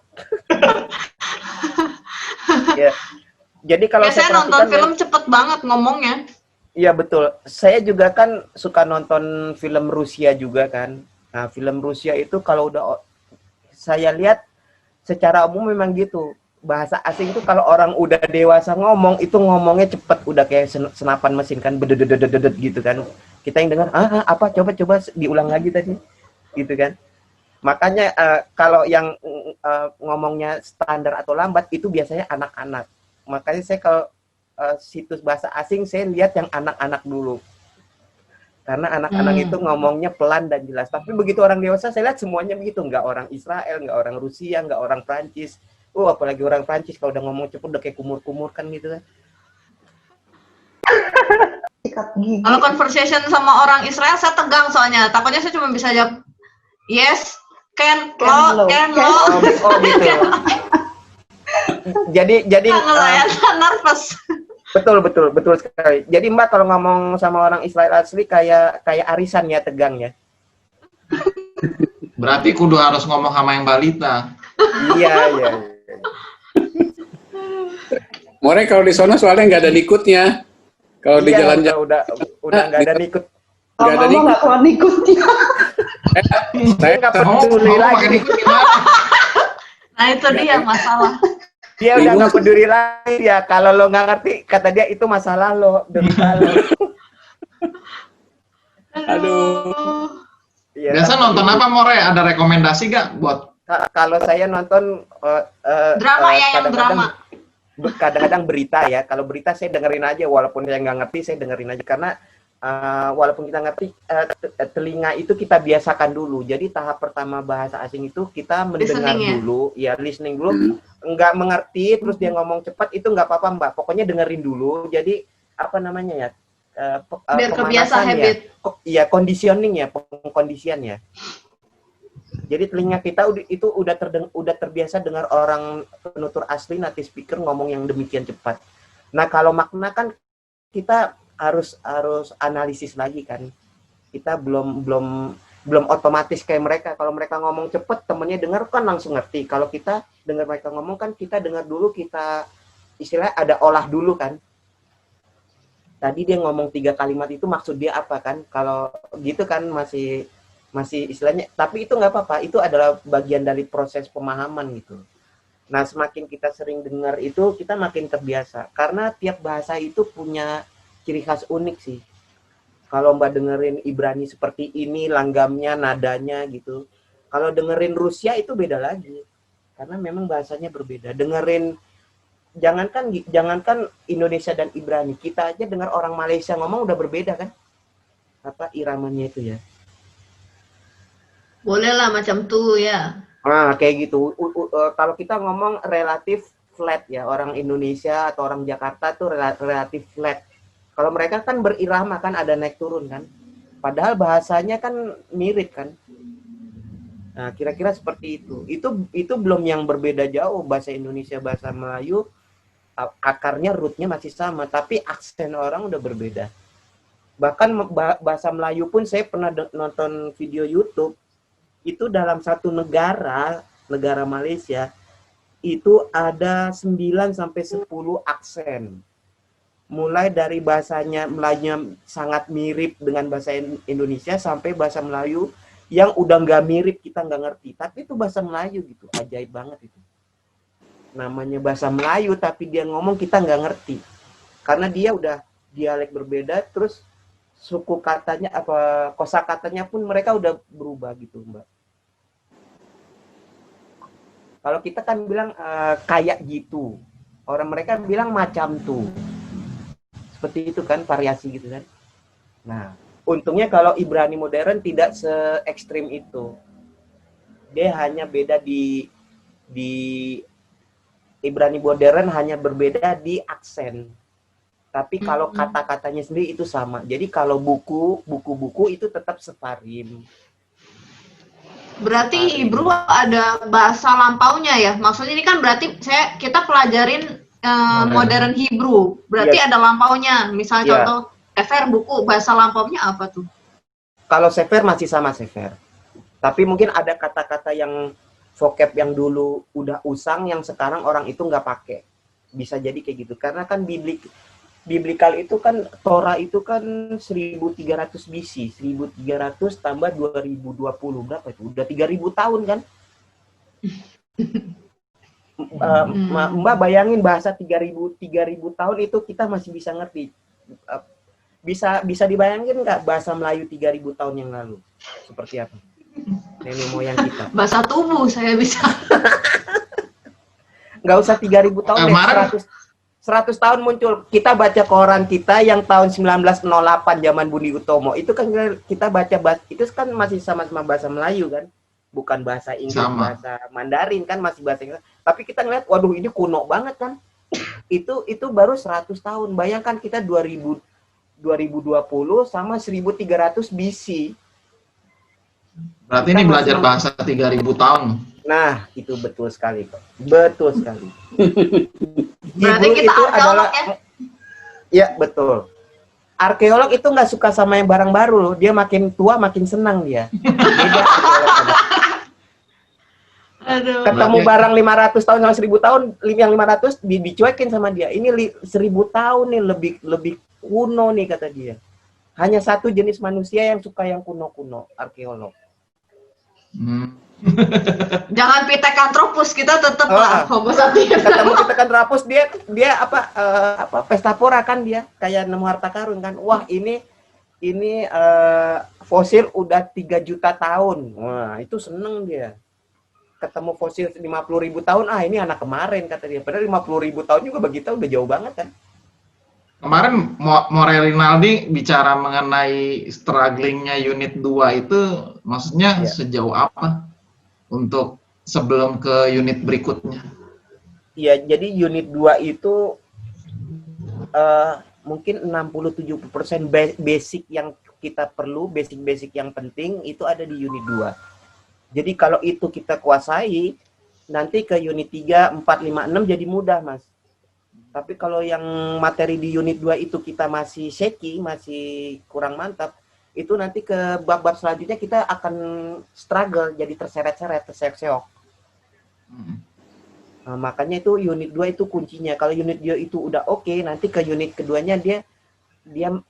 Speaker 8: Ya. Jadi kalau
Speaker 6: saya nonton film cepet banget ngomongnya.
Speaker 8: Iya betul. Saya juga kan suka nonton film Rusia juga kan. Nah, film Rusia itu kalau udah saya lihat secara umum memang gitu. Bahasa asing itu kalau orang udah dewasa ngomong, itu ngomongnya cepet, udah kayak senapan mesin kan, bededet gitu kan. Kita yang dengar, apa coba diulang lagi tadi, gitu kan. Makanya kalau yang ngomongnya standar atau lambat itu biasanya anak-anak. Makanya saya kalau situs bahasa asing saya lihat yang anak-anak dulu. Karena anak-anak itu ngomongnya pelan dan jelas. Tapi begitu orang dewasa saya lihat semuanya begitu. Nggak orang Israel, nggak orang Rusia, nggak orang Prancis. Apalagi orang Prancis kalau udah ngomong cepet udah kayak kumur-kumur kan gitu kan.
Speaker 6: Kalau conversation sama orang Israel saya tegang soalnya. Takutnya saya cuma bisa jawab yes, can lo.
Speaker 8: Oh gitu. jadi
Speaker 6: nervous.
Speaker 8: Betul sekali. Jadi Mbak kalau ngomong sama orang Israel asli kayak arisan ya, tegang ya.
Speaker 5: Berarti kudu harus ngomong sama yang balita.
Speaker 8: Iya.
Speaker 3: More kalau di sana soalnya nggak ada nikutnya. Kalau di jalan-jalan
Speaker 8: udah nggak ada nikut.
Speaker 3: Nggak ada nikut.
Speaker 2: Nggak keluar nikutnya.
Speaker 3: Saya
Speaker 8: nggak peduli lagi.
Speaker 6: Nah itu dia masalah.
Speaker 8: Dia udah nggak peduli lagi ya. Kalau lo nggak ngerti, kata dia itu masalah lo, derita lo.
Speaker 3: Aduh.
Speaker 8: Ya,
Speaker 5: Biasa nonton apa More? Ada rekomendasi gak buat?
Speaker 8: Kalau saya nonton
Speaker 6: drama yang drama.
Speaker 8: Kadang-kadang berita ya. Kalau berita saya dengerin aja, walaupun saya nggak ngerti saya dengerin aja karena walaupun kita ngerti, telinga itu kita biasakan dulu. Jadi tahap pertama bahasa asing itu kita mendengar dulu, listening dulu. Nggak mengerti, terus dia ngomong cepat itu nggak apa-apa Mbak. Pokoknya dengerin dulu. Jadi apa namanya ya?
Speaker 6: Biar kebiasa habit.
Speaker 8: Iya, conditioning ya, pengkondisian ya. Jadi telinga kita itu udah terbiasa dengar orang penutur asli native speaker ngomong yang demikian cepat. Nah kalau makna kan kita harus analisis lagi kan. Kita belum otomatis kayak mereka. Kalau mereka ngomong cepet, temennya dengar kan langsung ngerti. Kalau kita dengar mereka ngomong kan kita dengar dulu, kita istilahnya ada olah dulu kan. Tadi dia ngomong 3 kalimat itu maksud dia apa kan? Kalau gitu kan masih istilahnya. Tapi itu nggak apa-apa. Itu adalah bagian dari proses pemahaman gitu. Nah semakin kita sering dengar itu kita makin terbiasa. Karena tiap bahasa itu punya ciri khas unik sih. Kalau Mbak dengerin Ibrani seperti ini, langgamnya, nadanya gitu. Kalau dengerin Rusia itu beda lagi. Karena memang bahasanya berbeda. Dengerin, jangankan Indonesia dan Ibrani, kita aja dengar orang Malaysia ngomong udah berbeda kan? Apa iramanya itu ya?
Speaker 6: Boleh lah macam tuh ya.
Speaker 8: Nah, kayak gitu. Kalau kita ngomong relatif flat ya, orang Indonesia atau orang Jakarta tuh relatif flat. Kalau mereka kan berirama kan, ada naik turun kan. Padahal bahasanya kan mirip kan. Nah, kira-kira seperti itu. Itu belum yang berbeda jauh. Bahasa Indonesia, bahasa Melayu, akarnya, rootnya masih sama. Tapi aksen orang udah berbeda. Bahkan bahasa Melayu pun saya pernah nonton video YouTube. Itu dalam satu negara Malaysia, itu ada 9-10 aksen. Mulai dari bahasanya Melayu sangat mirip dengan bahasa Indonesia sampai bahasa Melayu yang udah nggak mirip, kita nggak ngerti. Tapi itu bahasa Melayu gitu, ajaib banget itu. Namanya bahasa Melayu tapi dia ngomong kita nggak ngerti. Karena dia udah dialek berbeda, terus suku katanya kosakatanya pun mereka udah berubah gitu, Mbak. Kalau kita kan bilang kayak gitu, orang mereka bilang macam tuh. Seperti itu kan, variasi gitu kan. Nah, untungnya kalau Ibrani modern tidak se-ekstrim itu. Dia hanya beda di Ibrani modern hanya berbeda di aksen. Tapi kalau kata-katanya sendiri itu sama. Jadi kalau buku-buku itu tetap sefarim.
Speaker 6: Berarti Hebrew ada bahasa lampaunya ya? Maksudnya ini kan berarti kita pelajarin modern Hebrew. Berarti ada lampaunya. Misalnya contoh Sefer buku, bahasa lampaunya apa tuh?
Speaker 8: Kalau Sefer masih sama Sefer. Tapi mungkin ada kata-kata yang vocab yang dulu udah usang yang sekarang orang itu nggak pakai. Bisa jadi kayak gitu. Karena kan biblikal itu kan, Torah itu kan 1300 BC, 1300 tambah 2020, berapa itu? Udah 3000 tahun kan? Mbak bayangin bahasa 3000 tahun itu kita masih bisa ngerti. Bisa dibayangin nggak bahasa Melayu 3000 tahun yang lalu? Seperti apa? nenek moyang kita.
Speaker 6: Bahasa tubuh saya bisa.
Speaker 8: Nggak usah 3.000 tahun deh,
Speaker 5: Kemarin-
Speaker 8: 100 tahun muncul. Kita baca koran kita yang tahun 1908 zaman Budi Utomo. Itu kan kita baca itu kan masih sama-sama bahasa Melayu kan. Bukan bahasa Inggris,
Speaker 5: Sama.
Speaker 8: bahasa Mandarin kan masih bahasa Inggris. Tapi kita ngeliat, waduh ini kuno banget kan. Itu baru 100 tahun. Bayangkan kita 2020 sama 1300 BC.
Speaker 5: Berarti ini belajar bahasa 3.000 tahun.
Speaker 8: Nah, itu betul sekali, Pak. Betul sekali.
Speaker 6: Berarti
Speaker 8: Hebrew
Speaker 6: kita
Speaker 8: itu
Speaker 6: arkeolog ya?
Speaker 8: Ya, betul. Arkeolog itu nggak suka sama yang barang baru loh. Dia makin tua makin senang dia. Beda arkeolog.
Speaker 6: Aduh.
Speaker 8: Ketemu
Speaker 5: Berarti-
Speaker 8: barang 500 tahun sama 1000 tahun, yang 500 dicuekin sama dia. Ini 1000 tahun nih lebih kuno nih kata dia. Hanya satu jenis manusia yang suka yang kuno-kuno, arkeolog.
Speaker 6: Jangan Pithecanthropus, kita tetap lah Homo sapiens.
Speaker 8: Ketemu kita kan rapus dia pesta pora kan dia kayak nemu harta karun kan. Wah, ini fosil udah 3 juta tahun. Wah, itu seneng dia. Ketemu fosil 50.000 tahun, ini anak kemarin kata dia. Padahal 50.000 tahun juga bagi kita udah jauh banget kan.
Speaker 5: Kemarin More Rinaldi bicara mengenai strugglingnya unit 2 itu, maksudnya
Speaker 8: Ya.
Speaker 5: sejauh apa untuk sebelum ke unit berikutnya?
Speaker 8: Iya, jadi unit 2 itu mungkin 60-70% basic yang kita perlu, basic yang penting itu ada di unit 2. Jadi kalau itu kita kuasai, nanti ke unit 3, 4, 5, 6 jadi mudah, Mas. Tapi kalau yang materi di unit 2 itu kita masih shaky, masih kurang mantap, itu nanti ke bab-bab selanjutnya kita akan struggle, jadi terseret-seret, terseok-seok. Nah, makanya itu unit 2 itu kuncinya. Kalau unit 2 itu udah oke, nanti ke unit keduanya dia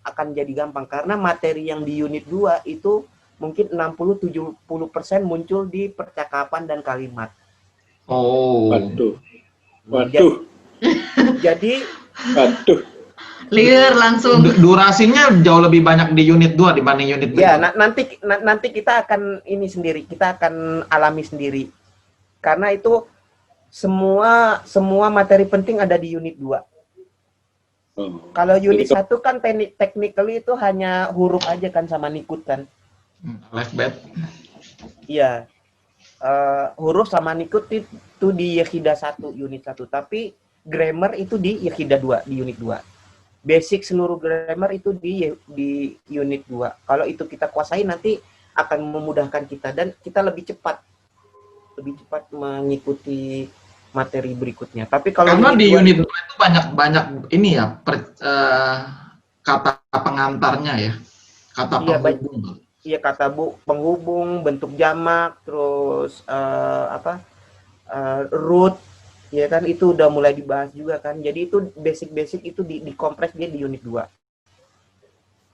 Speaker 8: akan jadi gampang. Karena materi yang di unit 2 itu mungkin 60-70% muncul di percakapan dan kalimat.
Speaker 5: Oh.
Speaker 3: Waduh.
Speaker 8: Jadi
Speaker 6: Liar langsung.
Speaker 5: Durasinya jauh lebih banyak di unit 2 dibanding unit
Speaker 8: ya
Speaker 5: berikut.
Speaker 8: nanti kita akan ini sendiri, kita akan alami sendiri. Karena itu semua materi penting ada di unit 2. Kalau unit 1 kan technically itu hanya huruf aja kan sama nikut kan.
Speaker 5: Alphabet.
Speaker 8: Iya. Huruf sama nikut itu di Yehidah 1, unit 1. Tapi grammar itu di Yehidah 2, di unit 2. Basic seluruh grammar itu di unit 2. Kalau itu kita kuasai nanti akan memudahkan kita dan kita lebih cepat mengikuti materi berikutnya. Tapi kalau
Speaker 5: Karena di
Speaker 8: 2
Speaker 5: unit 2 itu banyak ini ya, kata pengantarnya ya. Kata
Speaker 8: Iya,
Speaker 5: penghubung.
Speaker 8: Iya, kata penghubung, bentuk jamak, terus root, ya kan itu udah mulai dibahas juga kan. Jadi itu basic itu dikompres dia di unit 2.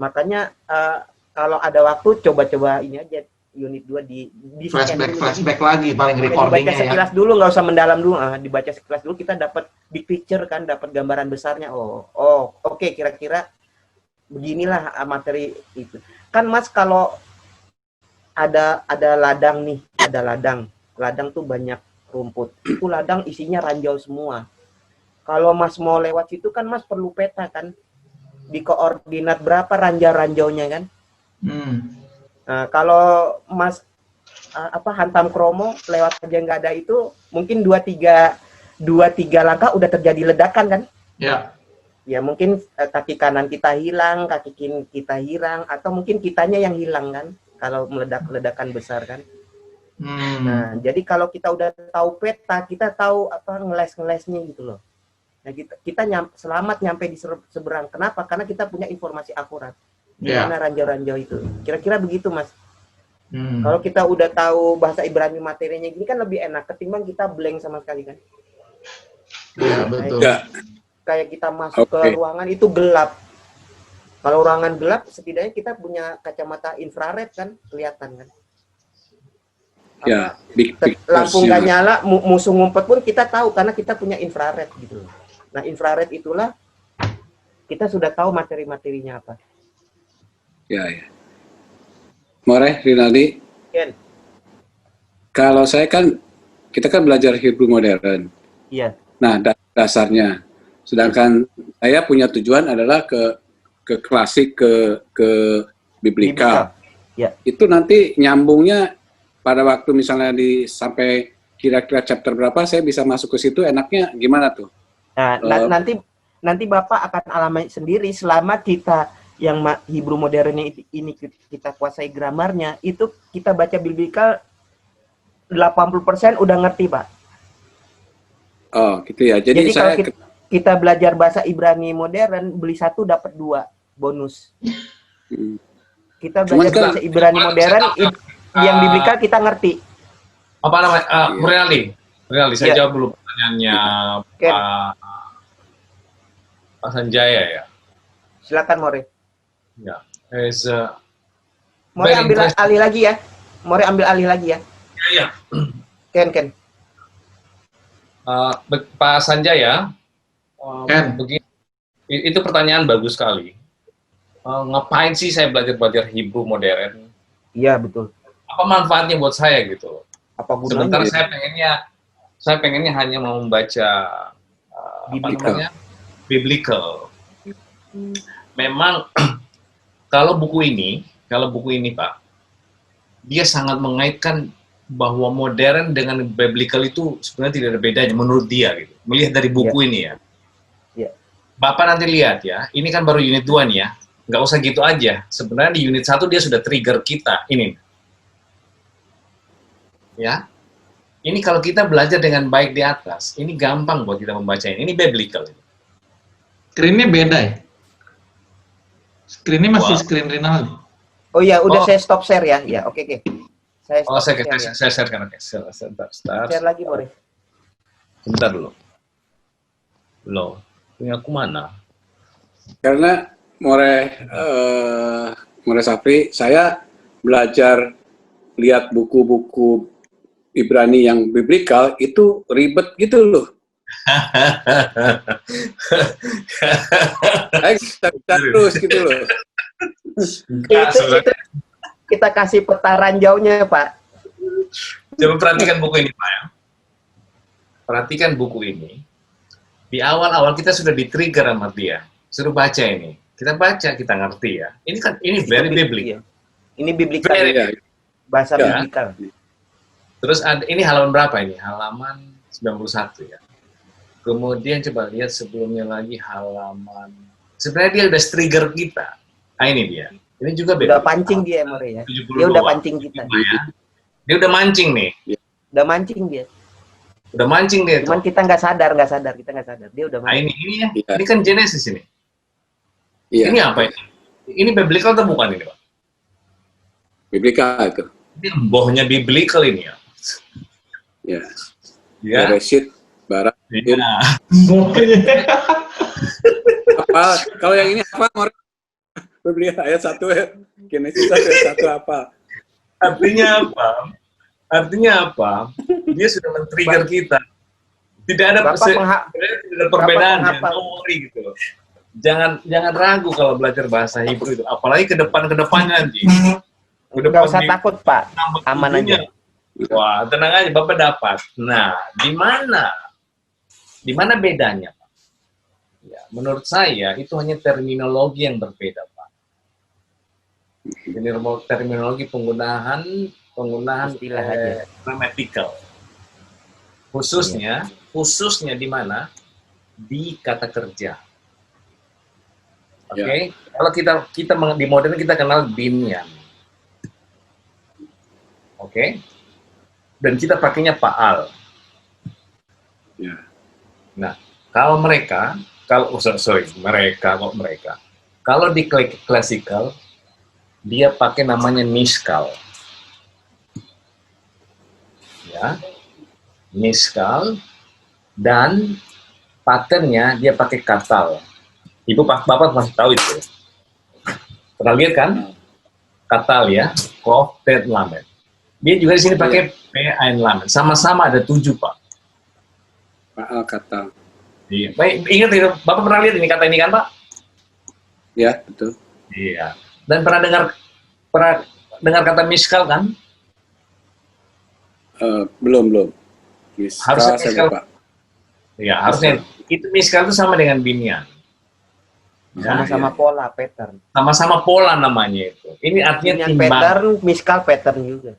Speaker 8: Makanya kalau ada waktu coba-coba ini aja unit 2 di
Speaker 5: flashback lagi paling
Speaker 8: dibaca
Speaker 5: recordingnya ya.
Speaker 8: sekilas dulu, nggak usah mendalam dulu. Dibaca sekilas dulu kita dapat big picture kan, dapat gambaran besarnya. Oke, kira-kira beginilah materi itu. Kan Mas kalau ada ladang nih, ada ladang tuh banyak rumput. Itu ladang isinya ranjau semua. Kalau Mas mau lewat situ kan Mas perlu peta kan. Di koordinat berapa ranjau-ranjaunya kan? Nah, kalau Mas hantam kromo lewat aja nggak ada itu, mungkin 2-3 langkah udah terjadi ledakan kan?
Speaker 5: Ya.
Speaker 8: Ya mungkin kaki kanan kita hilang, kaki kiri kita hilang, atau mungkin kitanya yang hilang kan? Kalau ledakan besar kan? Nah, jadi kalau kita udah tahu peta, kita tahu ngeles-ngelesnya gitu loh. Nah, kita selamat nyampe di seberang. Kenapa? Karena kita punya informasi akurat. Di mana ranjau-ranjau itu. Kira-kira begitu, Mas. Kalau kita udah tahu bahasa Ibrani materinya gini kan lebih enak ketimbang kita blank sama sekali kan.
Speaker 5: Ya, betul.
Speaker 8: Kayak kita masuk ke ruangan itu gelap. Kalau ruangan gelap, setidaknya kita punya kacamata infrared kan, kelihatan kan.
Speaker 3: Ya,
Speaker 8: lampu nggak nyala, musuh ngumpet pun kita tahu karena kita punya infrared gitu. Nah, infrared itulah kita sudah tahu materi-materinya apa.
Speaker 3: Ya. More, Rinaldi.
Speaker 8: Ken.
Speaker 3: Kalau saya kan, kita kan belajar Hebrew modern.
Speaker 8: Iya.
Speaker 3: Nah, dasarnya. Sedangkan saya punya tujuan adalah ke klasik, ke biblikal.
Speaker 8: Ya.
Speaker 3: Itu nanti nyambungnya pada waktu misalnya sampai kira-kira chapter berapa saya bisa masuk ke situ, enaknya gimana tuh?
Speaker 8: Nah, nanti Bapak akan alami sendiri selama kita yang Hebrew modern ini kita kuasai gramarnya, itu kita baca biblikal 80% udah ngerti, Pak.
Speaker 3: Oh, gitu ya. Jadi
Speaker 8: kalau
Speaker 3: saya
Speaker 8: kita belajar bahasa Ibrani modern, beli 1 dapat 2 bonus. Kita belajar bahasa Ibrani modern, yang biblikal kita ngerti.
Speaker 1: Apa namanya? Renaldi, saya jawab dulu pertanyaannya Pak Sanjaya ya.
Speaker 8: Silakan, More.
Speaker 1: Ya,
Speaker 8: More ambil alih lagi ya. More ambil alih lagi ya.
Speaker 1: Iya.
Speaker 8: Ken.
Speaker 1: Pak Sanjaya,
Speaker 5: Ken.
Speaker 1: begini, itu pertanyaan bagus sekali. Ngapain sih saya belajar Hebrew modern?
Speaker 8: Iya, betul.
Speaker 1: Apa manfaatnya buat saya gitu?
Speaker 8: Apa gunanya?
Speaker 1: Sementara saya pengennya hanya mau membaca biblical. Memang kalau buku ini Pak, dia sangat mengaitkan bahwa modern dengan biblical itu sebenarnya tidak ada bedanya menurut dia gitu. Melihat dari buku ini ya. Bapak nanti lihat ya, ini kan baru unit 2 nih ya. Nggak usah gitu aja. Sebenarnya di unit 1 dia sudah trigger kita. Ini. Ya. Ini kalau kita belajar dengan baik di atas, ini gampang buat kita membacanya. Ini biblical.
Speaker 5: Screen-nya beda ya? Screen-nya masih screen Rinaldi.
Speaker 8: Oh iya, udah saya stop share ya. Ya, oke. Saya
Speaker 1: share kan. Oke,
Speaker 8: share lagi, boleh.
Speaker 1: Bentar dulu. Loh, punya aku mana?
Speaker 3: karena More Sapri, saya belajar lihat buku-buku Ibrani yang biblikal itu ribet gitu loh. Kita terus gitu loh.
Speaker 8: Itu kita kasih petaran jauhnya, Pak.
Speaker 1: Coba perhatikan buku ini, Pak ya. Perhatikan buku ini. Di awal-awal kita sudah di-trigger sama dia. Suruh baca ini. Kita baca, kita ngerti ya. Ini very biblical.
Speaker 8: Ini biblikal. Bahasa biblikal.
Speaker 1: Terus ini halaman berapa ini? Halaman 91 ya. Kemudian coba lihat sebelumnya lagi halaman. Sebenarnya dia udah trigger kita. Nah ini dia. Ini juga
Speaker 8: udah pancing dia, More ya. Dia udah pancing kita.
Speaker 1: Ya. Dia udah mancing nih.
Speaker 8: Udah mancing dia.
Speaker 1: Udah mancing dia.
Speaker 8: Cuman kita nggak sadar. Kita nggak sadar. Dia udah mancing.
Speaker 1: Nah ini ya. Ini kan Genesis ini.
Speaker 3: Iya.
Speaker 1: Ini apa ini? Ini biblical atau bukan ini, Pak?
Speaker 3: Biblikal itu.
Speaker 1: Ini bohnya biblical ini ya.
Speaker 3: Ya.
Speaker 1: Ya.
Speaker 3: Bereshit, Barat.
Speaker 1: Iya.
Speaker 3: Apa? Kalau yang ini apa? Biblikal ayat 1 Genesis ayat 1 apa?
Speaker 1: Artinya apa? Artinya apa? Dia sudah men-trigger kita. Tidak ada perbedaan, gitu loh. Jangan ragu kalau belajar bahasa Hebrew itu, apalagi ke depannya nanti.
Speaker 8: Nggak usah takut, Pak. Aman aja.
Speaker 1: Wah, tenang aja, Bapak dapat. Nah, di mana bedanya, Pak? Ya, menurut saya itu hanya terminologi yang berbeda, Pak. Ini terminologi penggunaan
Speaker 8: istilah aja.
Speaker 1: Grammatical. Khususnya di mana? Di kata kerja. Oke, okay? Kalau kita di modern kita kenal binyan. Oke. Okay? Dan kita pakainya Paal.
Speaker 3: Ya.
Speaker 1: Nah, kalau mereka kalau di klasikal dia pakai namanya niskal. Ya. Niskal dan patternnya dia pakai katal. Ibu Bapak masih tahu itu. Pernah lihat kan? Katal ya, Kof, Tet, Lamed. Dia juga di sini pakai P, Ain, Lamed. Sama-sama ada 7, Pak.
Speaker 3: Paal katal.
Speaker 1: Iya. Baik, ingat itu. Bapak pernah lihat ini kata ini kan, Pak?
Speaker 3: Ya, betul.
Speaker 1: Iya. Dan pernah dengar kata miskal kan?
Speaker 3: Belum.
Speaker 1: Harusnya
Speaker 3: Miskal saya
Speaker 1: miskal.
Speaker 3: lupa.
Speaker 1: Ya, harusnya itu miskal itu sama dengan binian. Ya,
Speaker 8: Sama-sama pola pattern.
Speaker 1: sama-sama pola namanya itu. Ini artinya
Speaker 8: Binian
Speaker 1: timbang.
Speaker 8: pattern, miskal pattern juga.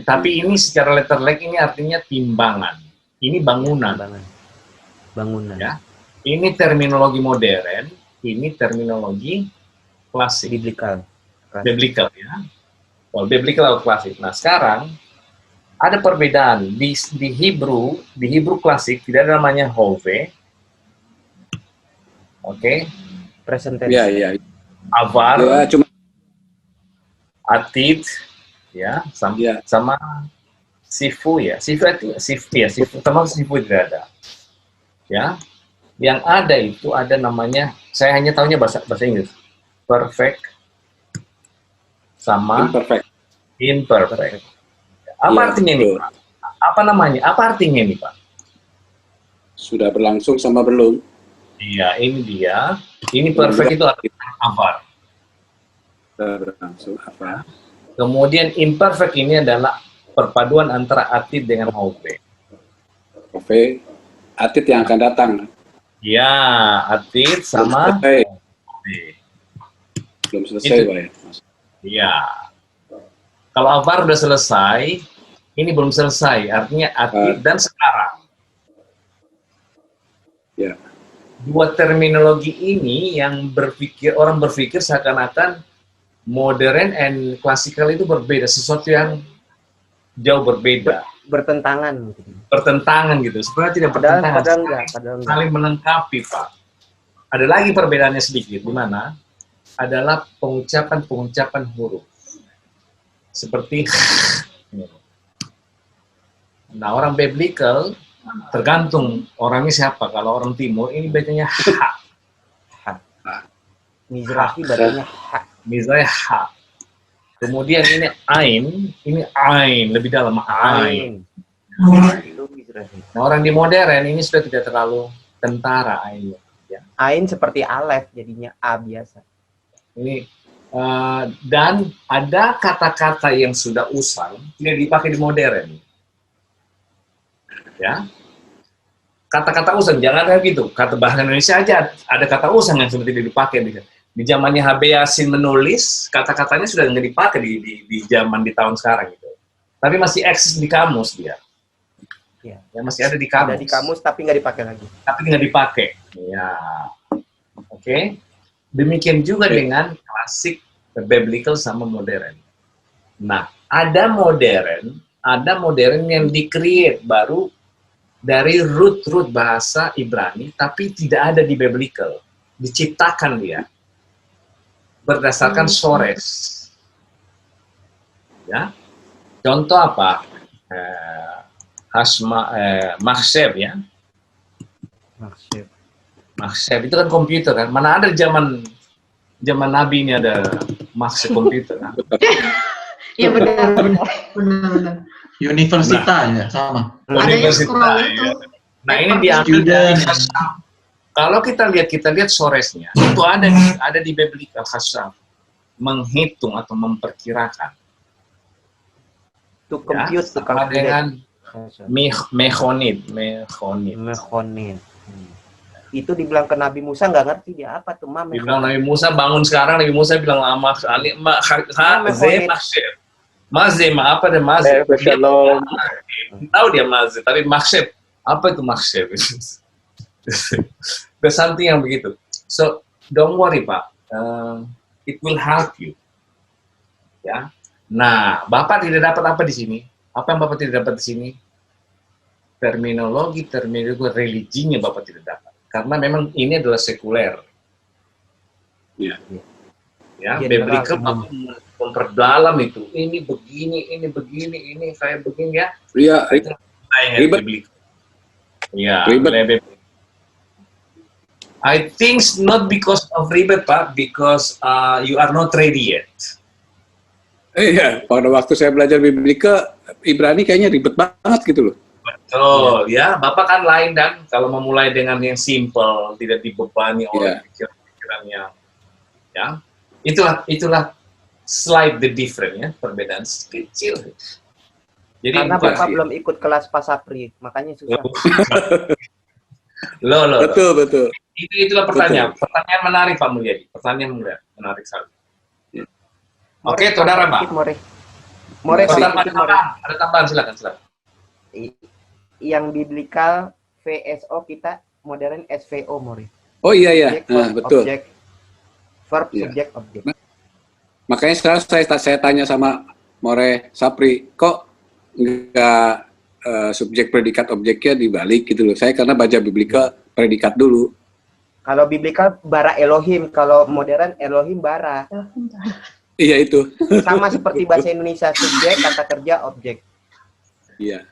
Speaker 1: Tapi ini secara letter leg ini artinya timbangan. Ini bangunan.
Speaker 8: Bangunan.
Speaker 1: Ya. Ini terminologi modern, ini terminologi klasik.
Speaker 8: Biblical.
Speaker 1: Biblical ya. Well, biblical atau klasik. Nah, sekarang ada perbedaan di Hebrew klasik tidak ada namanya hove. Oke.
Speaker 8: Present tense.
Speaker 3: Iya.
Speaker 1: Avar,
Speaker 3: Ya, cuma
Speaker 1: atid ya, sama sifu ya. Sifu termasuk sifu tidak ada. Ya. Yang ada itu ada namanya, saya hanya tahunya bahasa Inggris. Perfect sama imperfect. Apa artinya ini, Pak? Apa namanya? Apa artinya ini, Pak?
Speaker 3: Sudah berlangsung sama belum?
Speaker 1: Iya, ini dia. Ini perfect itu artinya avar.
Speaker 3: Sudah berlangsung apa?
Speaker 1: Kemudian imperfect ini adalah perpaduan antara atid dengan hove.
Speaker 3: Hove, atid yang akan datang.
Speaker 1: Ya, atid sama hove.
Speaker 3: Belum selesai, Pak ya?
Speaker 1: Iya. Kalau avar udah selesai, ini belum selesai. Artinya atid dan sekarang.
Speaker 3: Ya.
Speaker 1: Dua terminologi ini yang orang berpikir seakan-akan modern and classical itu berbeda, sesuatu yang jauh berbeda.
Speaker 8: Bertentangan.
Speaker 1: Bertentangan gitu. Sebenarnya tidak bertentangan.
Speaker 8: Padahal enggak.
Speaker 1: Saling melengkapi, Pak. Ada lagi perbedaannya sedikit, di mana adalah pengucapan huruf. Seperti nah, orang biblical tergantung orangnya siapa. Kalau orang timur ini bacanya ha.
Speaker 8: Mizrahi bacanya ha.
Speaker 1: Misalnya ha. Kemudian ini ain, lebih dalam ain.
Speaker 8: Itu Mizrahi.
Speaker 1: Nah, orang di modern ini sudah tidak terlalu tentara ainnya. Ya.
Speaker 8: Ain seperti alef jadinya a biasa.
Speaker 1: Ini dan ada kata-kata yang sudah usang tidak dipakai di modern. Ya. Kata-kata usang jangan kayak gitu. Kata bahasa Indonesia aja ada kata usang yang sudah tidak dipakai di zamannya HB Yasin menulis, kata-katanya sudah nggak dipakai di zaman di tahun sekarang gitu. Tapi masih eksis di kamus dia.
Speaker 8: Ya.
Speaker 1: Ya masih ada di kamus.
Speaker 8: Ada di kamus tapi nggak dipakai lagi.
Speaker 1: Tapi nggak dipakai. Ya. Oke. Demikian juga dengan klasik, biblical sama modern. Nah, ada modern yang di-create baru dari root bahasa Ibrani, tapi tidak ada di biblical. Diciptakan dia berdasarkan sores. Ya. Contoh apa? Mahseb ya. Mahseb itu kan komputer kan. Mana ada zaman Nabi ini ada mahseb komputer kan?
Speaker 6: Iya benar.
Speaker 5: Universitas ya sama.
Speaker 1: Universitas. Ya. Nah ini diambil dari Hasyam. Kalau kita lihat soresnya, itu ada di biblical Hasyam, menghitung atau memperkirakan.
Speaker 8: To compute, to
Speaker 1: sama dengan mechonid.
Speaker 8: Itu dibilang ke Nabi Musa nggak ngerti dia apa tuh mah.
Speaker 1: Dibilang Nabi Musa bangun sekarang, Nabi Musa bilang Mazem apa deh Mazem? Tahu dia Mazem, tapi Makseb apa itu Makseb? There's something yang begitu. So don't worry Pak, it will help you. Ya. Nah, Bapak tidak dapat apa di sini? Apa yang Bapak tidak dapat di sini? Terminologi religinya Bapak tidak dapat. Karena memang ini adalah sekuler. Ya, biblical Bapak memperdalam itu. Ini begini, ini kayak begini ya.
Speaker 3: Iya, ribet.
Speaker 1: Ya, ribet. I think not because of ribet, Pak, because you are not ready yet.
Speaker 3: Iya, pada waktu saya belajar biblika, Ibrani kayaknya ribet banget gitu loh.
Speaker 1: Betul, ya. Bapak kan lain dan kalau memulai dengan yang simple, tidak dibebani oleh pikiran-pikiran yang, ya. Itulah slight the different ya, perbedaan kecil. Jadi
Speaker 8: Karena
Speaker 1: bukan
Speaker 8: Bapak
Speaker 1: sih.
Speaker 8: belum ikut kelas Pasapri, makanya susah.
Speaker 1: Loh.
Speaker 3: Betul.
Speaker 1: Itulah pertanyaan. Pertanyaan menarik Pak Mulyadi. Pertanyaan menarik sekali. Oke, saudara Pak.
Speaker 8: More
Speaker 1: Ada tambahan, silakan.
Speaker 8: Yang biblical VSO kita modern SVO More.
Speaker 3: Oh iya,
Speaker 8: Subjek, verb,
Speaker 3: betul.
Speaker 8: Objek, verb,
Speaker 3: Iya.
Speaker 8: subjek, objek.
Speaker 3: Makanya sekarang saya tanya sama More Sapri, kok nggak subjek predikat objeknya dibalik gitu loh. Saya karena baca biblika predikat dulu.
Speaker 8: Kalau biblical bara Elohim, kalau modern Elohim bara.
Speaker 3: Iya itu.
Speaker 8: Sama seperti bahasa Indonesia, subjek, kata kerja, objek.
Speaker 3: Iya.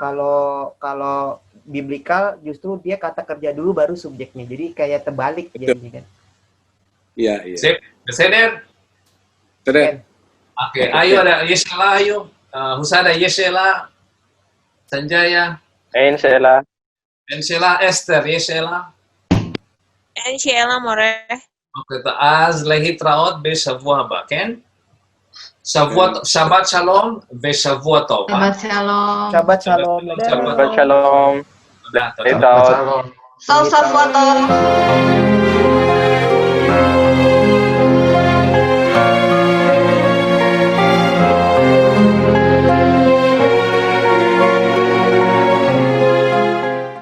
Speaker 8: Kalau biblical justru dia kata kerja dulu baru subjeknya. Jadi kayak terbalik jadinya kan.
Speaker 3: Iya.
Speaker 1: Sip, Beseder.
Speaker 3: Sudah.
Speaker 1: Oke, ayo ada Yesela, ayo. Husada Yesela. Sanjaya.
Speaker 4: Inshallah.
Speaker 1: Yesela, Esther, Yesela.
Speaker 7: Sheila more.
Speaker 1: Oke, אז להתראות בשבוע הבא, כן? שבת שלום ושבוע טוב.
Speaker 6: Shabbat shalom.
Speaker 8: Shabbat shalom.
Speaker 1: Shabbat
Speaker 4: Shabbat shalom.
Speaker 1: תודה.
Speaker 4: Shalom.
Speaker 6: Sal Safwato.